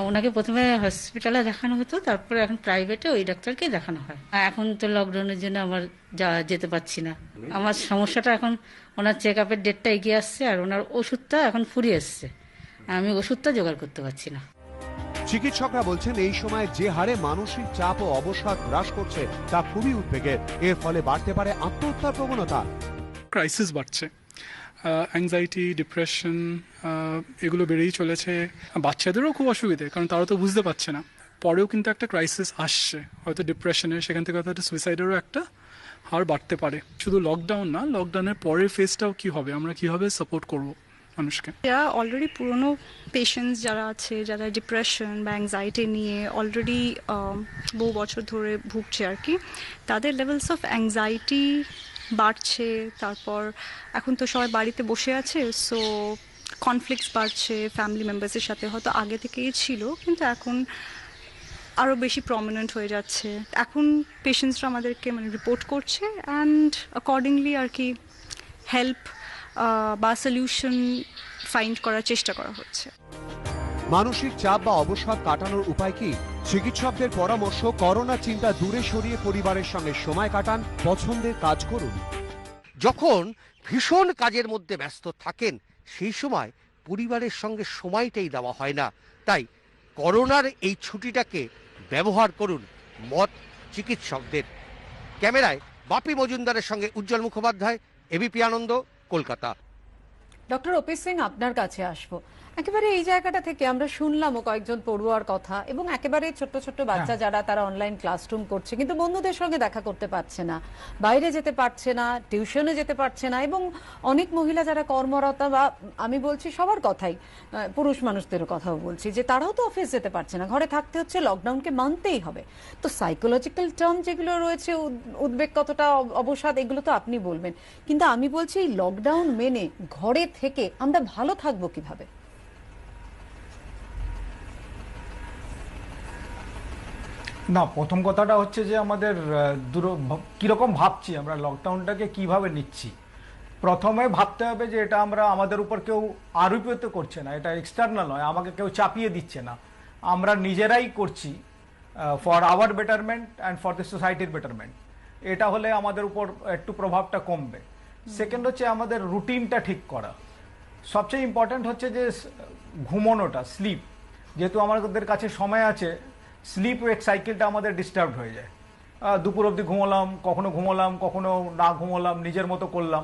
ওনাকে প্রথমে হসপিটালে দেখানো হতো, তারপরে এখন প্রাইভেটে ওই ডাক্তারকে দেখানো হয়। এখন তো লকডাউনের জন্য আমার যেতে পারছি না। আমার সমস্যাটা এখন ওনার চেক আপের ডেটটা এগিয়ে আসছে, আর ওনার ওষুধটা এখন ফুরিয়ে এসছে, আমি ওষুধটা জোগাড় করতে পারছি না। চিকিৎসকরা বলছেন এই সময় যে হারে মানসিক চাপ ও অবসাদ হ্রাস করছে তা খুবই উদ্বেগের। এর ফলে বাড়তে পারে আত্মহত্যার প্রবণতা। ক্রাইসিস বাড়ছে, অ্যাংজাইটি, ডিপ্রেশন, এগুলো বেড়েই চলেছে। বাচ্চাদেরও খুব অসুবিধে, কারণ তারা তো বুঝতে পারছে না। পরেও কিন্তু একটা ক্রাইসিস আসছে, হয়তো ডিপ্রেশনের, সেখান থেকে হয়তো সুইসাইডেরও একটা হার বাড়তে পারে। শুধু লকডাউন না, লকডাউনের পরের ফেজটাও কি হবে, আমরা কিভাবে সাপোর্ট করবো মানুষকে। যারা অলরেডি পুরনো পেশেন্টস যারা আছে, যারা ডিপ্রেশন বা অ্যাংজাইটি নিয়ে অলরেডি বহু বছর ধরে ভুগছে আর কি, তাদের লেভেলস অফ অ্যাংজাইটি বাড়ছে। তারপর এখন তো সবাই বাড়িতে বসে আছে, সো কনফ্লিক্টস বাড়ছে ফ্যামিলি মেম্বার্সের সাথে। হয়তো আগে থেকেই ছিল, কিন্তু এখন আরও বেশি প্রমিনেন্ট হয়ে যাচ্ছে। এখন পেশেন্টসরা আমাদেরকে রিপোর্ট করছে, অ্যান্ড অ্যাকর্ডিংলি আর কি হেল্প বা সলিউশন ফাইন্ড করার চেষ্টা করা হচ্ছে। মানসিক চাপ বা অবসাদ কাটানোর উপায় কি? চিকিৎসকদের পরামর্শ, করোনা চিন্তা দূরে সরিয়ে পরিবারের সঙ্গে সময় কাটান, পছন্দের কাজ করুন। যখন ভীষণ কাজের মধ্যে ব্যস্ত থাকেন সেই সময় পরিবারের সঙ্গে সময়টাই দেওয়া হয় না। তাই করোনার এই ছুটিটাকে ব্যবহার করুন, মত চিকিৎসকদের। ক্যামেরায় বাপি মজুমদারের সঙ্গে উজ্জ্বল মুখোপাধ্যায়, এবিপি আনন্দ, কলকাতা। ডক্টর ওপি সিং, আপনার কাছে আসবো। একেবারে এই জায়গাটা থেকে আমরা শুনলামও কয়েকজন পড়ুয়ার কথা, এবং একেবারে ছোট্ট ছোট্ট বাচ্চা যারা তারা অনলাইন ক্লাসরুম করছে কিন্তু বন্ধুদের সঙ্গে দেখা করতে পারছে না, বাইরে যেতে পারছে না, টিউশনে যেতে পারছে না, এবং অনেক মহিলা যারা কর্মরতা, বা আমি বলছি সবার কথাই, পুরুষ মানুষদেরও কথাও বলছি, যে তারাও তো অফিস যেতে পারছে না, ঘরে থাকতে হচ্ছে, লকডাউনকে মানতেই হবে। তো সাইকোলজিক্যাল টার্ম যেগুলো রয়েছে, উদ্বেগ কতটা, অবসাদ, এগুলো তো আপনি বলবেন, কিন্তু আমি বলছি এই লকডাউন মেনে ঘরে থেকে আমরা ভালো থাকবো কিভাবে? না, প্রথম কথাটা হচ্ছে যে আমাদের কিরকম ভাবছি আমরা, লকডাউনটাকে কিভাবে নিচ্ছি। প্রথমে ভাবতে হবে যে এটা আমরা আমাদের উপর কেউ আরোপিত করছে না, এটা এক্সটার্নাল নয়, আমাকে কেউ চাপিয়ে দিচ্ছে না, আমরা নিজেরাই করছি for our betterment and for the সোসাইটির বেটারমেন্ট। এটা হলে আমাদের উপর একটু প্রভাবটা কমবে। সেকেন্ড হচ্ছে আমাদের রুটিনটা ঠিক করা। সবচেয়ে ইম্পর্ট্যান্ট হচ্ছে যে ঘুমানোটা, স্লিপ। যেহেতু আমাদের কাছে সময় আছে, স্লিপ ওয়েক সাইকেলটা আমাদের ডিস্টার্ব হয়ে যায়। দুপুর অবধি ঘুমোলাম, কখনো না ঘুমোলাম, নিজের মতো করলাম,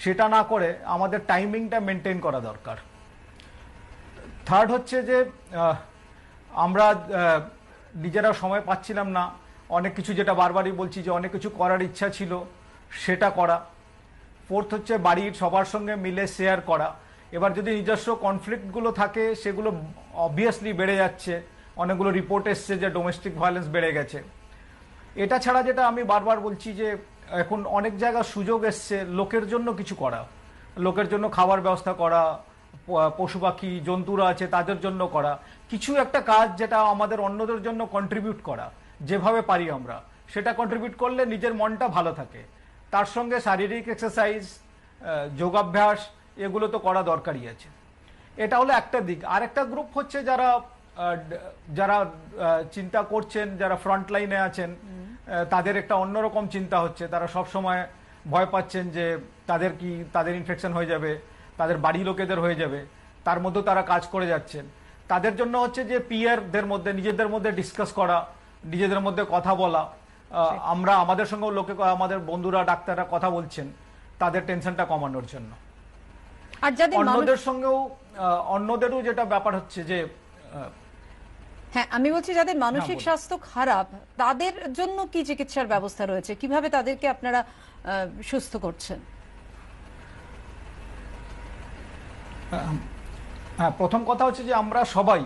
সেটা না করে আমাদের টাইমিংটা মেনটেন করা দরকার। থার্ড হচ্ছে যে আমরা নিজেরা সময় পাচ্ছিলাম না, অনেক কিছু, যেটা বারবারই বলছি যে অনেক কিছু করার ইচ্ছা ছিল সেটা করা। ফোর্থ হচ্ছে বাড়ির সবার সঙ্গে মিলে শেয়ার করা। এবার যদি নিজস্ব কনফ্লিক্টগুলো থাকে সেগুলো অবভিয়াসলি বেড়ে যাচ্ছে, অনেকগুলো রিপোর্ট এসছে যে ডোমেস্টিক ভায়োলেন্স বেড়ে গেছে। এটা ছাড়া যেটা আমি বারবার বলছি যে এখন অনেক জায়গায় সুযোগ এসছে লোকের জন্য কিছু করা, লোকের জন্য খাবার ব্যবস্থা করা, পশু পাখি জন্তুরা আছে তাদের জন্য করা, কিছু একটা কাজ যেটা আমাদের অন্যদের জন্য কন্ট্রিবিউট করা, যেভাবে পারি আমরা সেটা কন্ট্রিবিউট করলে নিজের মনটা ভালো থাকে। তার সঙ্গে শারীরিক এক্সারসাইজ, যোগাভ্যাস, এগুলো তো করা দরকারই আছে। এটা হলো একটা দিক। আরেকটা গ্রুপ হচ্ছে যারা যারা চিন্তা করছেন, যারা ফ্রন্ট লাইনে আছেন, তাদের একটা অন্যরকম চিন্তা হচ্ছে। তারা সব সময় ভয় পাচ্ছেন যে তাদের ইনফেকশন হয়ে যাবে, তাদের বাড়ি লোকেদের হয়ে যাবে, তার মধ্যেও তারা কাজ করে যাচ্ছেন। তাদের জন্য হচ্ছে যে পিয়ারদের মধ্যে, নিজেদের মধ্যে ডিসকাস করা, নিজেদের মধ্যে কথা বলা। আমরা আমাদের সঙ্গেও আমাদের বন্ধুরা ডাক্তাররা কথা বলছেন তাদের টেনশনটা কমানোর জন্য। আর যাদের অন্যদেরও যেটা ব্যাপার হচ্ছে যে, হ্যাঁ আমি বলছি যাদের মানসিক স্বাস্থ্য খারাপ তাদের জন্য কি চিকিৎসার ব্যবস্থা রয়েছে, কিভাবে তাদেরকে আপনারা সুস্থ করছেন? হ্যাঁ, প্রথম কথা হচ্ছে যে আমরা সবাই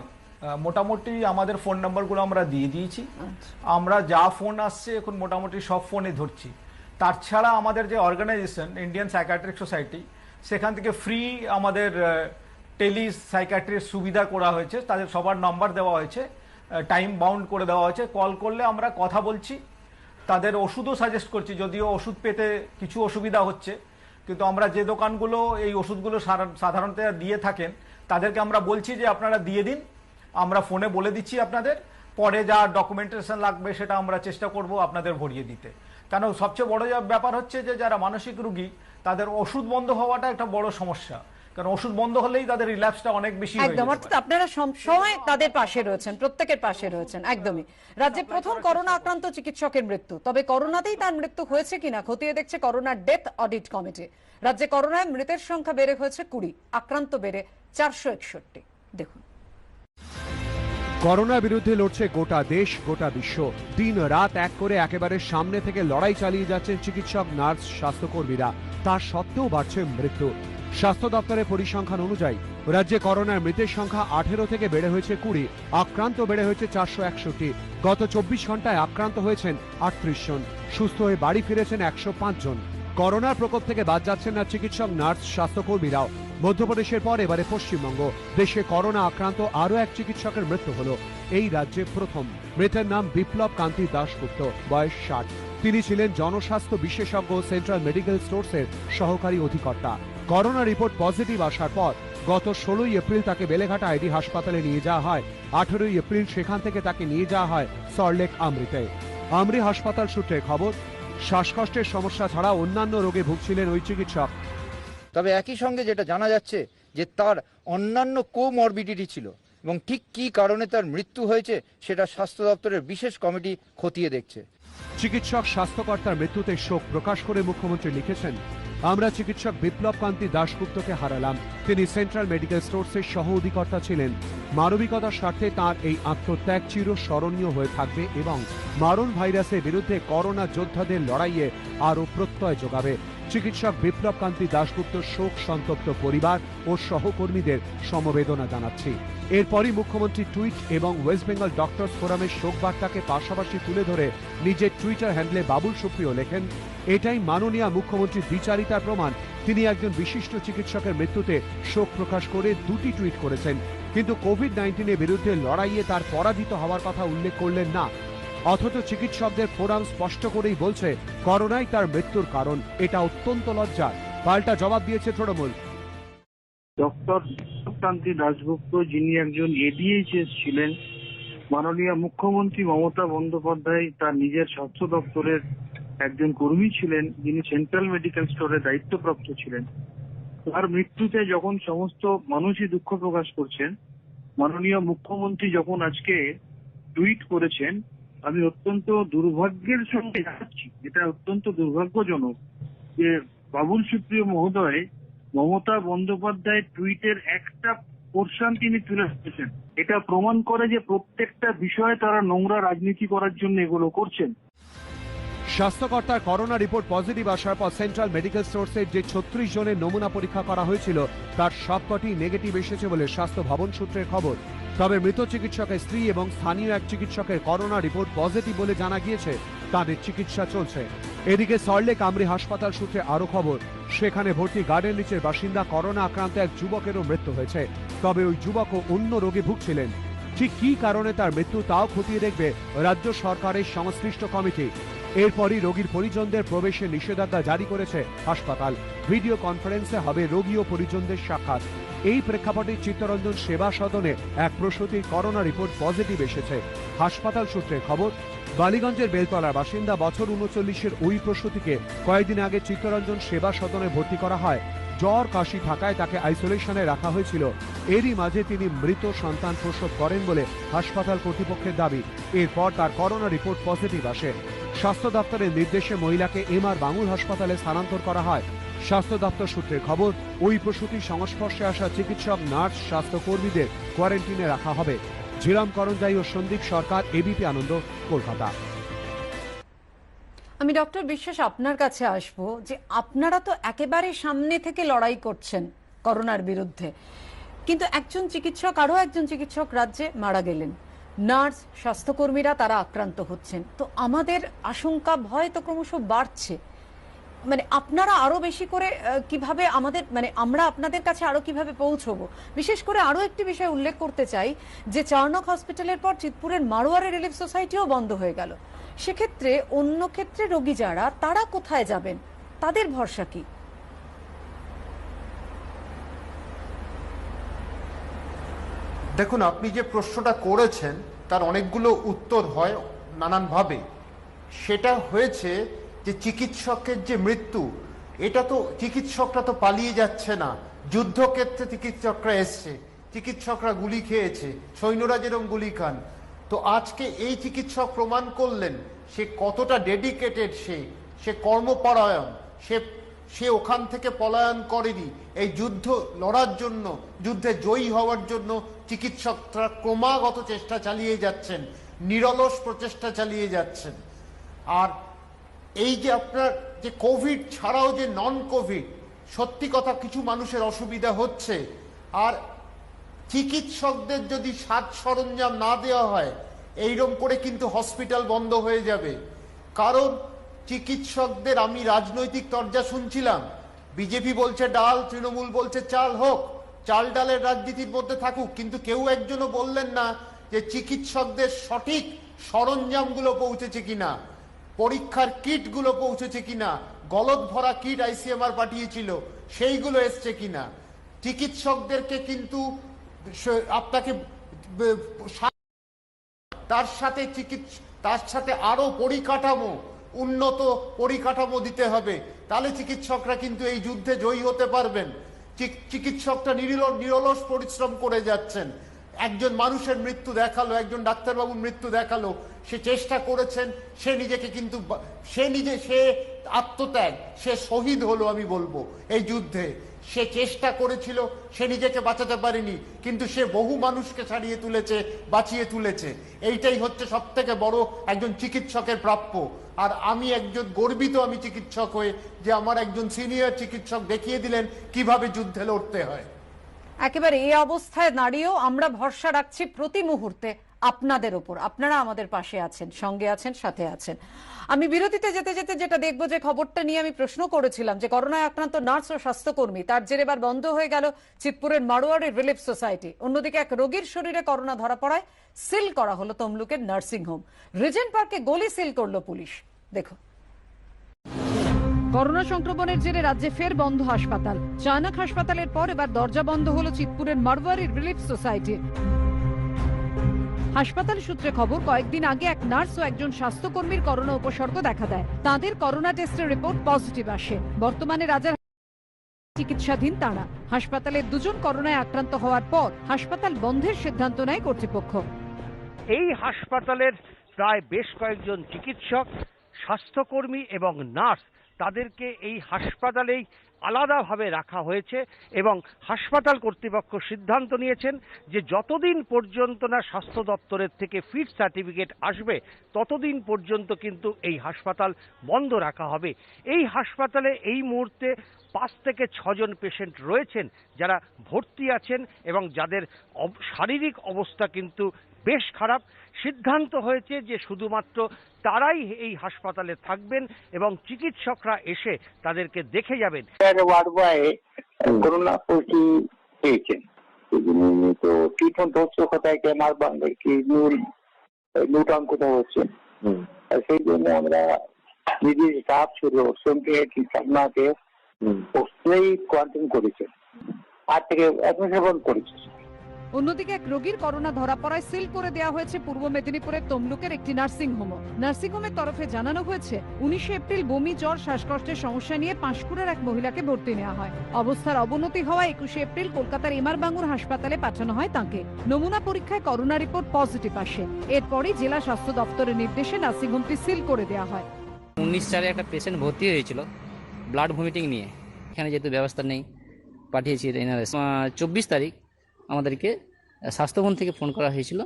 মোটামুটি আমাদের ফোন নাম্বারগুলো আমরা দিয়ে দিয়েছি। আমরা যা ফোন আসছে এখন মোটামুটি সব ফোনে ধরছি। তার ছাড়া আমাদের যে অর্গানাইজেশন ইন্ডিয়ান সাইকিয়াট্রিক সোসাইটি, সেখান থেকে ফ্রি আমাদের টেলি সাইকিয়াট্রির সুবিধা করা হয়েছে। তাদের সবার নাম্বার দেওয়া হয়েছে, টাইম বাউন্ড করে দেওয়া হয়েছে। কল করলে আমরা কথা বলছি, তাদের ওষুধও সাজেস্ট করছি, যদিও ওষুধ পেতে কিছু অসুবিধা হচ্ছে, কিন্তু আমরা যে দোকানগুলো এই ওষুধগুলো সাধারণত দিয়ে থাকেন তাদেরকে আমরা বলছি যে আপনারা দিয়ে দিন, আমরা ফোনে বলে দিচ্ছি আপনাদের, পরে যা ডকুমেন্টেশন লাগবে সেটা আমরা চেষ্টা করব আপনাদের ভরিয়ে দিতে। কেন সবচেয়ে বড় ব্যাপার হচ্ছে যে যারা মানসিক রোগী তাদের ওষুধ বন্ধ হওয়াটা একটা বড় সমস্যা, কারণ ওষুধ বন্ধ হলেই তাদের রিল্যাপসটা অনেক বেশি হয়ে একদম, অর্থাৎ আপনারা সবসময় তাদের পাশে রয়েছেন, প্রত্যেকের পাশে রয়েছেন। একদমই। রাজ্যে প্রথম করোনা আক্রান্ত চিকিৎসকের মৃত্যু, তবে করোনাতেই তার মৃত্যু হয়েছে কিনা খতিয়ে দেখছে করোনা ডেথ অডিট কমিটি। রাজ্যে করোনায় মৃতের সংখ্যা বেড়ে হয়েছে 20, আক্রান্ত বেড়ে 461। দেখুন। করোনার বিরুদ্ধে লড়ছে গোটা দেশ, গোটা বিশ্ব। দিন রাত এক করে একেবারে সামনে থেকে লড়াই চালিয়ে যাচ্ছেন চিকিৎসক, নার্স, স্বাস্থ্যকর্মীরা। তার সত্ত্বেও বাড়ছে মৃত্যু। স্বাস্থ্য দপ্তরের পরিসংখ্যান অনুযায়ী রাজ্যে করোনার মৃতের সংখ্যা 18 থেকে বেড়ে হয়েছে 20, আক্রান্ত বেড়ে হয়েছে 461। গত 24 ঘন্টায় আক্রান্ত হয়েছেন 38 জন, সুস্থ হয়ে বাড়ি ফিরেছেন 105 জন। করোনার প্রকোপ থেকে বাদ যাচ্ছেন না চিকিৎসক, নার্স, স্বাস্থ্যকর্মীরাও। মধ্যপ্রদেশের পর এবারে পশ্চিমবঙ্গ। দেশে করোনা আক্রান্ত আরও এক চিকিৎসকের মৃত্যু হলো, এই রাজ্যে প্রথম। মৃতের নাম বিপ্লব কান্তি দাশগুপ্ত, বয়স 60। তিনি ছিলেন জনস্বাস্থ্য বিশেষজ্ঞ, সেন্ট্রাল মেডিকেল স্টোর্সের সহকারী অধিকর্তা। করোনা রিপোর্ট পজিটিভ আসার পর গত 16 এপ্রিল তাকে বেলেঘাটা আইডি হাসপাতালে নিয়ে যাওয়া হয়। 18 এপ্রিল সেখান থেকে তাকে নিয়ে যাওয়া হয় সল্টলেক আমরিতে। আমরি হাসপাতাল সূত্রে খবর, শ্বাসকষ্টের সমস্যা ছাড়া অন্যান্য রোগে ভুগছিলেন ওই চিকিৎসক। তবে একই সঙ্গে যেটা জানা যাচ্ছে যে তার অন্যান্য কোমরবিডিটি ছিল এবং ঠিক কী কারণে তার মৃত্যু হয়েছে সেটা স্বাস্থ্য দপ্তরের বিশেষ কমিটি খতিয়ে দেখছে। চিকিৎসক, স্বাস্থ্যকর্তার মৃত্যুতে শোক প্রকাশ করে মুখ্যমন্ত্রী লিখেছেন, আমরা চিকিৎসক বিপ্লব কান্তি দাশগুপ্তকে হারালাম। তিনি সেন্ট্রাল মেডিকেল স্টোরসের সহ অধিকর্তা ছিলেন। মানবিকতার স্বার্থে তার এই আত্মত্যাগ চিরস্মরণীয় হয়ে থাকবে এবং মারণ ভাইরাসের বিরুদ্ধে করোনা যোদ্ধাদের লড়াইয়ে আরও প্রত্যয় যোগাবে। চিকিৎসক বিপ্লব কান্তি দাশগুপ্ত শোক সন্তপ্ত পরিবার ও সহকর্মীদের সমবেদনা জানাচ্ছি। এরপরই মুখ্যমন্ত্রী টুইট এবং ওয়েস্ট বেঙ্গল ডক্টরস ফোরামের শোক বার্তাকে পাশাপাশি তুলে ধরে নিজের টুইটার হ্যান্ডলে বাবুল সুপ্রিয় লেখেন, এটাই মাননীয় মুখ্যমন্ত্রীর বিচারিতার প্রমাণ। তিনি একজন বিশিষ্ট চিকিৎসকের মৃত্যুতে শোক প্রকাশ করে দুটি টুইট করেছেন, কিন্তু কোভিড-19 বিরুদ্ধে লড়াইয়ে তার পরাজিত হওয়ার কথা উল্লেখ করলেন না। অথচ চিকিৎসকদের ফোরাম স্পষ্ট করেই বলছে করোনাই তার মৃত্যুর কারণ। এটা অত্যন্ত লজ্জার। পাল্টা জবাব দিয়েছে তৃণমূল। ডক্টর কান্তি দাশগুপ্ত, যিনি একজন এডিএইচএস ছিলেন, মাননীয় মুখ্যমন্ত্রী মমতা বন্দ্যোপাধ্যায় তার নিজের স্বাস্থ্য দপ্তরের একজন কর্মী ছিলেন, যিনি সেন্ট্রাল মেডিকেল স্টোরের দায়িত্বপ্রাপ্ত ছিলেন। তার মৃত্যুতে যখন সমস্ত মানুষই দুঃখ প্রকাশ করছেন, মাননীয় মুখ্যমন্ত্রী যখন আজকে টুইট করেছেন, আমি অত্যন্ত দুর্ভাগ্যের সঙ্গে জানাচ্ছি, এটা অত্যন্ত দুর্ভাগ্যজনক যে বাবুল সুপ্রিয় মহোদয় মমতা বন্দ্যোপাধ্যায়ের টুইটের একটা পোর্শন তিনি তুলে ধরেছেন। এটা প্রমাণ করে যে প্রত্যেকটা বিষয়ে তারা নোংরা রাজনীতি করার জন্য এগুলো করছেন। স্বাস্থ্যকর্তার করোনা রিপোর্ট পজিটিভ আসার পর সেন্ট্রাল মেডিকেল স্টোরসের যে 36 জনের নমুনা পরীক্ষা করা হয়েছিল তার সবকটি নেগেটিভ এসেছে বলে স্বাস্থ্য ভবন সূত্রের খবর। তবে মৃত চিকিৎসকের স্ত্রী এবং স্থানীয় এক চিকিৎসকের করোনা রিপোর্ট পজিটিভ বলে জানা গিয়েছে। তাদের চিকিৎসা চলছে। এদিকে সল্টলেক আমরি হাসপাতাল সূত্রে আরো খবর, সেখানে ভর্তি গার্ডেন রিচের বাসিন্দা করোনা আক্রান্ত এক যুবকেরও মৃত্যু হয়েছে। তবে ওই যুবকও অন্য রোগে ভুগছিলেন। ঠিক কী কারণে তার মৃত্যু তাও খতিয়ে দেখবে রাজ্য সরকারের সংশ্লিষ্ট কমিটি। এরপরই রোগীর পরিজনদের প্রবেশে নিষেধাজ্ঞা জারি করেছে হাসপাতাল। ভিডিও কনফারেন্সে হবে রোগী ও পরিজনদের সাক্ষাৎ। এই প্রেক্ষাপটে চিত্তরঞ্জন সেবা সদনে এক প্রসূতির করোনা রিপোর্ট পজিটিভ এসেছে। হাসপাতাল সূত্রে খবর, বালিগঞ্জের বেলতলার বাসিন্দা বছর 39-এর ওই প্রসূতিকে কয়েকদিন আগে চিত্তরঞ্জন সেবা সদনে ভর্তি করা হয়। জ্বর কাশি থাকায় তাকে আইসোলেশনে রাখা হয়েছিল। এরই মাঝে তিনি মৃত সন্তান প্রসব করেন বলে হাসপাতাল কর্তৃপক্ষের দাবি। এরপর তার করোনা রিপোর্ট পজিটিভ আসে। স্বাস্থ্য দপ্তরের নির্দেশে মহিলাকে এমআর বাঙুর হাসপাতালে স্থানান্তর করা হয়। স্বাস্থ্য দপ্তর সূত্রের খবর, ওই প্রসূতির সংস্পর্শে আসা চিকিৎসক, নার্স, স্বাস্থ্যকর্মীদের কোয়ারেন্টিনে রাখা হবে। ঝিরাম করঞ্জাই ও সন্দীপ সরকার, এবিপি আনন্দ, কলকাতা। আমি ডক্টর বিশ্বাস আপনার কাছে আসব যে আপনারা তো একেবারে সামনে থেকে লড়াই করছেন করোনার বিরুদ্ধে, কিন্তু একজন চিকিৎসক, আরো একজন চিকিৎসক রাজ্যে মারা গেলেন, নার্স, স্বাস্থ্যকর্মীরা তারা আক্রান্ত হচ্ছেন। তো আমাদের আশঙ্কা, ভয় তো ক্রমশ বাড়ছে। মানে আপনারা আরো বেশি করে কিভাবে আমাদের, মানে আমরা আপনাদের কাছে আরো কিভাবে পৌঁছবো? বিশেষ করে আরো একটি বিষয় উল্লেখ করতে চাই যে চারনক হসপিটালের পর চিতপুরের মারোয়ারে রিলিফ সোসাইটিও বন্ধ হয়ে গেল। সেক্ষেত্রে অন্য ক্ষেত্রে রোগী যারা, তারা কোথায় যাবেন? তাদের ভরসা কি? দেখুন, আপনি যে প্রশ্নটা করেছেন তার অনেকগুলো উত্তর হয় নানানভাবে। সেটা হয়েছে যে চিকিৎসকের যে মৃত্যু, এটা তো চিকিৎসকরা তো পালিয়ে যাচ্ছে না। যুদ্ধক্ষেত্রে চিকিৎসকরা এসছে, চিকিৎসকরা গুলি খেয়েছে, সৈন্যরা যেরকম গুলি খান। তো আজকে এই চিকিৎসক প্রমাণ করলেন সে কতটা ডেডিকেটেড, সে কর্মপরায়ণ, সে ওখান থেকে পলায়ন করেনি। এই যুদ্ধ লড়ার জন্য, যুদ্ধে জয়ী হওয়ার জন্য চিকিৎসকরা ক্রমাগত চেষ্টা চালিয়ে যাচ্ছেন, নিরলস প্রচেষ্টা চালিয়ে যাচ্ছেন। আর এই যে আপনার যে কোভিড ছাড়াও যে নন কোভিড, সত্যি কথা কিছু মানুষের অসুবিধা হচ্ছে। আর চিকিৎসকদের যদি সাজ সরঞ্জাম না দেওয়া হয়, এইরকম করে কিন্তু হসপিটাল বন্ধ হয়ে যাবে। কারণ চিকিৎসকদের, আমি রাজনৈতিক তরজা শুনছিলাম, বিজেপি বলছে ডাল, তৃণমূল বলছে চাল হোক, চাল ডালের রাজনীতির মধ্যে থাকুক, কিন্তু কেউ একজনও বললেন না যে চিকিৎসকদের সঠিক সরঞ্জামগুলো পৌঁছেছে কিনা, পরীক্ষার কিটগুলো পৌঁছেছে কিনা, গলদ ভরা কিট আইসিএমআর পাঠিয়েছিল সেইগুলো এসছে কিনা। চিকিৎসকদেরকে কিন্তু আপনাকে তার সাথে আরো পরিকাঠামো, উন্নত পরিকাঠামো দিতে হবে, তাহলে চিকিৎসকরা কিন্তু এই যুদ্ধে জয়ী হতে পারবেন। চিকিৎসকরা নিরলস পরিশ্রম করে যাচ্ছেন। একজন মানুষের মৃত্যু দেখালো, একজন ডাক্তারবাবুর মৃত্যু দেখালো, সে চেষ্টা করেছেন, সে আত্মত্যাগ, সে শহীদ হলো আমি বলবো এই যুদ্ধে। সে চেষ্টা করেছিল, সে নিজেকে বাঁচাতে পারেনি, কিন্তু সে বহু মানুষকে ছাড়িয়ে তুলেছে, বাঁচিয়ে তুলেছে। এইটাই হচ্ছে সব থেকে বড় একজন চিকিৎসকের প্রাপ্য। আর আমি একজন গর্বিত, আমি চিকিৎসক হয়ে, যে আমার একজন সিনিয়র চিকিৎসক দেখিয়ে দিলেন কিভাবে যুদ্ধে লড়তে হয়। একেবারে এই অবস্থায় দাঁড়িয়েও আমরা ভরসা রাখছি প্রতি মুহূর্তে আপনাদের উপর। আপনারা আমাদের পাশে আছেন, সঙ্গে আছেন, সাথে আছেন। আমি বিরতিতে যেতে যেতে যেটা দেখবো, যে খবরটা নিয়ে আমি প্রশ্ন করেছিলাম যে করোনায় আক্রান্ত নার্স ও স্বাস্থ্যকর্মী, তার জেরে এবার বন্ধ হয়ে গেল চিতপুরের মারোয়ারি রিলিফ সোসাইটি। অন্যদিকে এক রোগীর শরীরে করোনা ধরা পড়ায় সিল করা হলো তমলুকের নার্সিং হোম। রিজেন্ট পার্কে গলি সিল করলো পুলিশ। দেখো, করোনা সংক্রমণের জেরে রাজ্যে ফের বন্ধ হাসপাতাল। চায়নাক হাসপাতালের পর এবার দরজা বন্ধ হলো চিতপুরের মারওয়ারি রিলিফ সোসাইটি। হাসপাতাল সূত্রে খবর, কয়েকদিন আগে এক নার্স ও একজন স্বাস্থ্যকর্মীর করোনা উপসর্গ দেখা দেয়। তাদের করোনা টেস্টের রিপোর্ট পজিটিভ আসে। বর্তমানে রাজার চিকিৎসাধীন তারা। হাসপাতালের দুজন করোনায় আক্রান্ত হওয়ার পর হাসপাতাল বন্ধের সিদ্ধান্ত নেয় কর্তৃপক্ষ। এই হাসপাতালের প্রায় বেশ কয়েকজন চিকিৎসক, স্বাস্থ্যকর্মী এবং নার্স, তাদেরকে এই হাসপাতালেই আলাদাভাবে রাখা হয়েছে এবং হাসপাতাল কর্তৃপক্ষ সিদ্ধান্ত নিয়েছেন যে যতদিন পর্যন্ত না স্বাস্থ্য দপ্তরের থেকে ফিট সার্টিফিকেট আসবে ততদিন পর্যন্ত কিন্তু এই হাসপাতাল বন্ধ রাখা হবে। এই হাসপাতালে এই মুহূর্তে 5 থেকে 6 জন পেশেন্ট রয়েছেন যারা ভর্তি আছেন এবং যাদের শারীরিক অবস্থা কিন্তু বেশ খারাপ। সিদ্ধান্ত হয়েছে যে শুধুমাত্র তারাই এই হাসপাতালে থাকবেন এবং চিকিৎসকরা এসে তাদেরকে দেখে যাবেন। ওয়ার্ড বয় করোনা পজিটিভ পেয়েছেন, তো ট্রিটমেন্ট হচ্ছে কোথায়, কেমার বাংলার কি নিউ টাউন কোথাও হচ্ছে। সেই জন্য আমরা নিজের স্টাফ ছিল সঙ্গে আপনাকে পোস্টেই কোয়ারেন্টাইন করেছে, আর থেকে অ্যাডমিশন করেছে। অন্যদিকে এক রোগীর করোনা ধরা পড়ায় সিল করে দেওয়া হয়েছে পূর্ব মেদিনীপুরের তমলুকের একটি নার্সিং হোম। নার্সিং হোমের তরফে জানানো হয়েছে 19 এপ্রিল বমি, জ্বর, শ্বাসকষ্টের সমস্যা নিয়ে পাঁশকুড়ার এক মহিলাকে ভর্তি নেওয়া হয়। অবস্থার অবনতি হওয়ায় 21 এপ্রিল কলকাতার এমআর বাঙ্গুর হাসপাতালে পাঠানো হয় তাকে। নমুনা পরীক্ষায় করোনা রিপোর্ট পজিটিভ আসে। এরপরই জেলা স্বাস্থ্য দপ্তরের নির্দেশে নার্সিং হোমটি সিল করে দেওয়া হয়। 19 একটা পেশেন্ট ভর্তি হয়েছিল ব্লাড ভমিটিং নিয়ে, এখানে যেহেতু ব্যবস্থা নেই পাঠিয়েছি এনআরএস। 24 তারিখ আমাদেরকে স্বাস্থ্যভবন থেকে ফোন করা হয়েছিল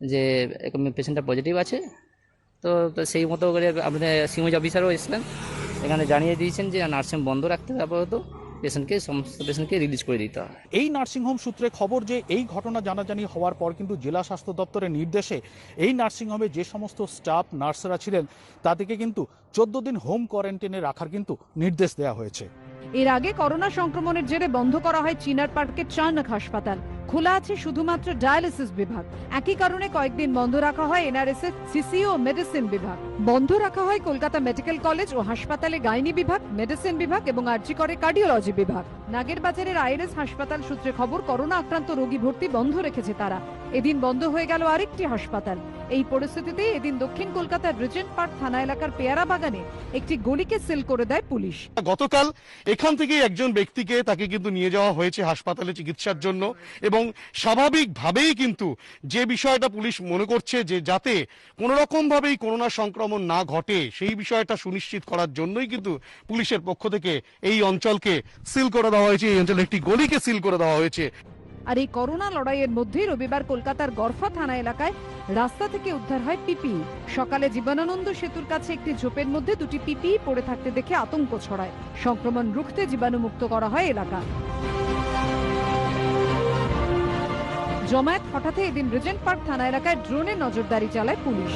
যে পেশেন্টটা পজিটিভ আছে। তো সেই মতো করে আমাদের সিমোজ অফিসারও এসেছিলেন, এখানে জানিয়ে দিয়েছেন যে নার্সিং বন্ধ রাখতে হবে আপাতত, সমস্ত পেশেন্টকে রিলিজ করে দিতে হবে। এই নার্সিংহোম সূত্রে খবর যে এই ঘটনা জানাজানি হওয়ার পর কিন্তু জেলা স্বাস্থ্য দপ্তরের নির্দেশে এই নার্সিংহোমে যে সমস্ত স্টাফ নার্সরা ছিলেন তাদেরকে কিন্তু 14 দিন হোম কোয়ারেন্টাইনে রাখার কিন্তু নির্দেশ দেওয়া হয়েছে। এর আগে করোনা সংক্রমণের জেরে বন্ধ করা হয় চিনার পার্কের চায়নাক হাসপাতাল। খোলা আছে শুধুমাত্র ডায়ালিসিস বিভাগ। একই কারণে কয়েকদিন বন্ধ রাখা হয় এনআরএস এর সিসিও ও মেডিসিন বিভাগ। বন্ধ রাখা হয় কলকাতা মেডিকেল কলেজ ও হাসপাতালে গাইনি বিভাগ, মেডিসিন বিভাগ এবং আরজি করে কার্ডিওলজি বিভাগ। নাগেরবাজারের আইএলএস হাসপাতাল সূত্রে খবর, করোনা আক্রান্ত রোগী ভর্তি বন্ধ রেখেছে তারা। এদিন বন্ধ হয়ে গেল আরেকটি হাসপাতাল। এই পরিস্থিতিতে এদিন দক্ষিণ কলকাতার রিজেন্ট পার্ক থানা এলাকার পেয়ারা বাগানে একটি গলিকে সিল করে দেয় পুলিশ। গতকাল এখান থেকে একজন ব্যক্তিকে তাকে কিন্তু নিয়ে যাওয়া হয়েছে হাসপাতালে চিকিৎসার জন্য এবং স্বাভাবিকভাবেই কিন্তু যে বিষয়টা পুলিশ মনে করছে যে যাতে কোনো রকম ভাবেই করোনা সংক্রমণ না ঘটে সেই বিষয়টা সুনিশ্চিত করার জন্যই কিন্তু পুলিশের পক্ষ থেকে এই অঞ্চলকে সিল করে দেওয়া হয়েছে, এই অঞ্চলে একটি গলিকে সিল করে দেওয়া হয়েছে। আর এই করোনা লড়াইয়ের মধ্যেই রবিবার কলকাতার গরফা থানা এলাকায় রাস্তা থেকে উদ্ধার হয় পিপিই। সকালে জীবনানন্দ সেতুর কাছে একটি ঝোপের মধ্যে দুটি পিপিই পড়ে থাকতে দেখে আতঙ্ক ছড়ায়। সংক্রমণ রুখতে জীবাণুমুক্ত করা হয় এলাকা। জমায়েত হঠাৎ এদিন রিজেন্ট পার্ক থানা এলাকায় ড্রোনে নজরদারি চালায় পুলিশ।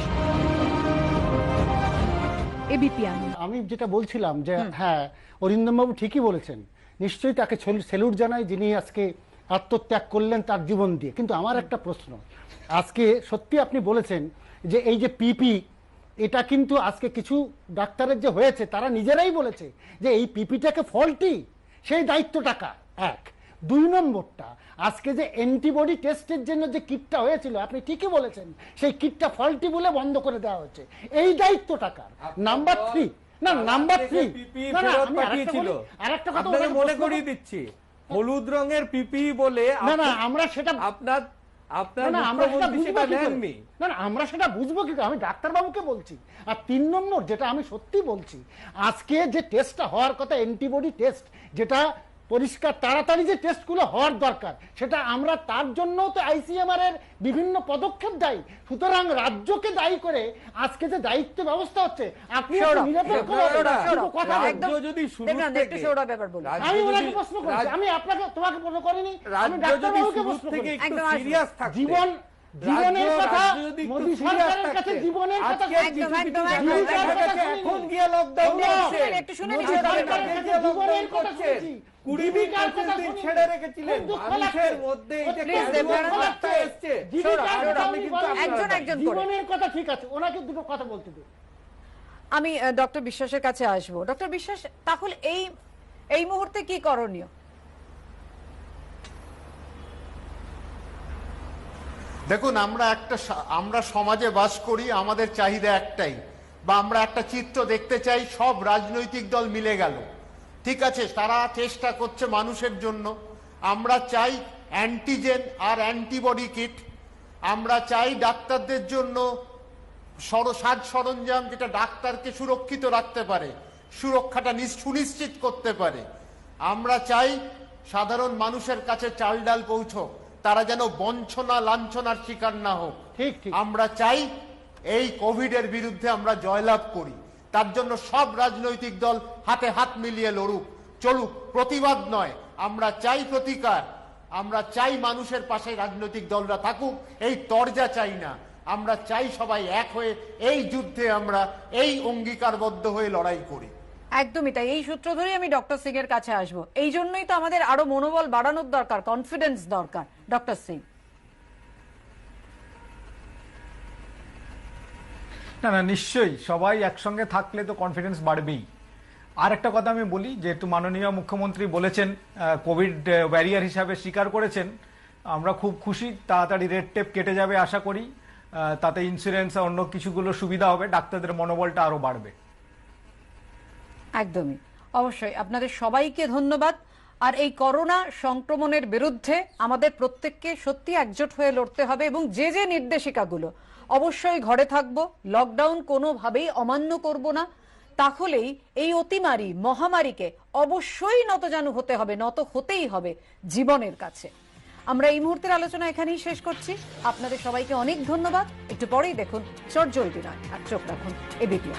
এবিপি আনন্দ। আমি যেটা বলছিলাম যে হ্যাঁ, অরিন্দমবাবু ঠিকই বলেছেন, নিশ্চয়ই তাকে স্যালুট জানাই যিনি আজকে আত্মত্যাগ করলেন তার জীবন দিয়ে। কিন্তু আমার একটা প্রশ্ন, আজকে সত্যি আপনি বলেছেন যে এই যে পিপি, এটা কিন্তু আজকে কিছু ডাক্তারের যে হয়েছে তারা নিজেরাই বলেছে যে এই পিপিটাকে ফল্টি, সেই দায়িত্বটা কার? এক। 2 নম্বরটা, আজকে যে অ্যান্টিবডি টেস্টের জন্য যে কিটটা হয়েছিল আপনি ঠিকই বলেছেন সেই কিটটা ফল্টি বলে বন্ধ করে দেওয়া হচ্ছে, এই দায়িত্বটা কার? নাম্বার 3 না নাম্বার 3 আরেকটা কথা মনে করিয়ে দিচ্ছি, হলুদ রঙের পিপি বলে না না আমরা সেটা আপনার আপনার না, আমরা সেটা মুখ্যমন্ত্রী বুঝবো সেটা কি করে? নেননি। না, আমরা সেটা বুঝবো কি করে? আমি ডাক্তারবাবুকে বলছি। আর 3 নম্বর যেটা আমি সত্যি বলছি, আজকে যে টেস্টটা হওয়ার কথা, অ্যান্টিবডি টেস্ট, যেটা পরিষ্কার তাড়াতাড়ি যে টেস্টগুলো হওয়ার দরকার, সেটা আমরা তার জন্য তো আইসিএমআর এর বিভিন্ন পদক্ষেপ দায়ী। সুতরাং রাজ্যকে দায়ী করে আজকে যে দায়িত্ব ব্যবস্থা হচ্ছে, আপনি আমি ওনাকে প্রশ্ন করছি, আমি আপনাকে তোমাকে প্রশ্ন করিনি, আমি ডাক্তারবাবুকে প্রশ্ন করি। জীবন জীবনের কথা, মোদী সরকারের কাছে জীবনের কথা, এখন গিয়ে লকডাউন একটু শুনে জীবনের কথা শুনছি। 20-25 দিন ছেড়ে রেখেছিলেন, মানুষের মধ্যে এই যে বার্তা এসছে, জীবনের কথা ঠিক আছে, ওনাকে দুটো কথা বলতে দিন। আমি ডক্টর বিশ্বাসের কাছে আসবো। ডক্টর বিশ্বাস, তাহলে এই মুহূর্তে কি করণীয়? দেখুন, আমরা সমাজে বাস করি, আমাদের চাহিদা একটাই, বা আমরা একটা চিত্র দেখতে চাই, সব রাজনৈতিক দল মিলে গেল, ঠিক আছে, তারা চেষ্টা করছে মানুষের জন্য। আমরা চাই অ্যান্টিজেন আর অ্যান্টিবডি কিট, আমরা চাই ডাক্তারদের জন্য সাজ সরঞ্জাম যেটা ডাক্তারকে সুরক্ষিত রাখতে পারে, সুরক্ষাটা সুনিশ্চিত করতে পারে। আমরা চাই সাধারণ মানুষের কাছে চাল ডাল পৌঁছক, তারা যেন বঞ্চনা লাঞ্ছনার শিকার না হোক। আমরা চাই এই কোভিডের বিরুদ্ধে আমরা জয়লাভ করি। তার জন্য সব রাজনৈতিক দল হাতে হাত মিলিয়ে লড়ুক, চলুক, প্রতিবাদ নয়। আমরা চাই প্রতিকার, আমরা চাই মানুষের পাশে রাজনৈতিক দলরা থাকুক, এই তরজা চাই না। আমরা চাই সবাই এক হয়ে এই যুদ্ধে আমরা এই অঙ্গীকারবদ্ধ হয়ে লড়াই করি। একদমই তাই। এই সূত্র ধরেই আমি ডক্টর সিং এর কাছে আসবো। এই জন্যই তো আমাদের আরো মনোবল বাড়ানোর দরকার, কনফিডেন্স দরকার। ডক্টর সিং। না না, নিশ্চয়ই সবাই একসঙ্গে থাকলে তো কনফিডেন্স বাড়বেই। আর একটা কথা আমি বলি, যেহেতু মাননীয় মুখ্যমন্ত্রী বলেছেন, কোভিড ব্যারিয়ার হিসাবে স্বীকার করেছেন, আমরা খুব খুশি। তাড়াতাড়ি রেড টেপ কেটে যাবে আশা করি, তাতে ইন্স্যুরেন্স আর অন্য কিছুগুলো সুবিধা হবে, ডাক্তারদের মনোবলটা আরো বাড়বে। একদমই, অবশ্যই আপনাদের সবাইকে ধন্যবাদ। আর এই করোনা সংক্রমণের বিরুদ্ধে আমাদের প্রত্যেককে সত্যি একজোট হয়ে লড়তে হবে, এবং যে যে নির্দেশিকাগুলো, অবশ্যই ঘরে থাকবো, লকডাউন কোনোভাবেই অমান্য করব না, তাহলেই এই অতিমারী মহামারীকে অবশ্যই নতজানু হতে হবে, নত হতেই হবে জীবনের কাছে। আমরা এই মুহূর্তের আলোচনা এখানেই শেষ করছি। আপনাদের সবাইকে অনেক ধন্যবাদ। একটু পরেই দেখুন চটজলদি নয়, আর চোখ রাখুন এবিপি।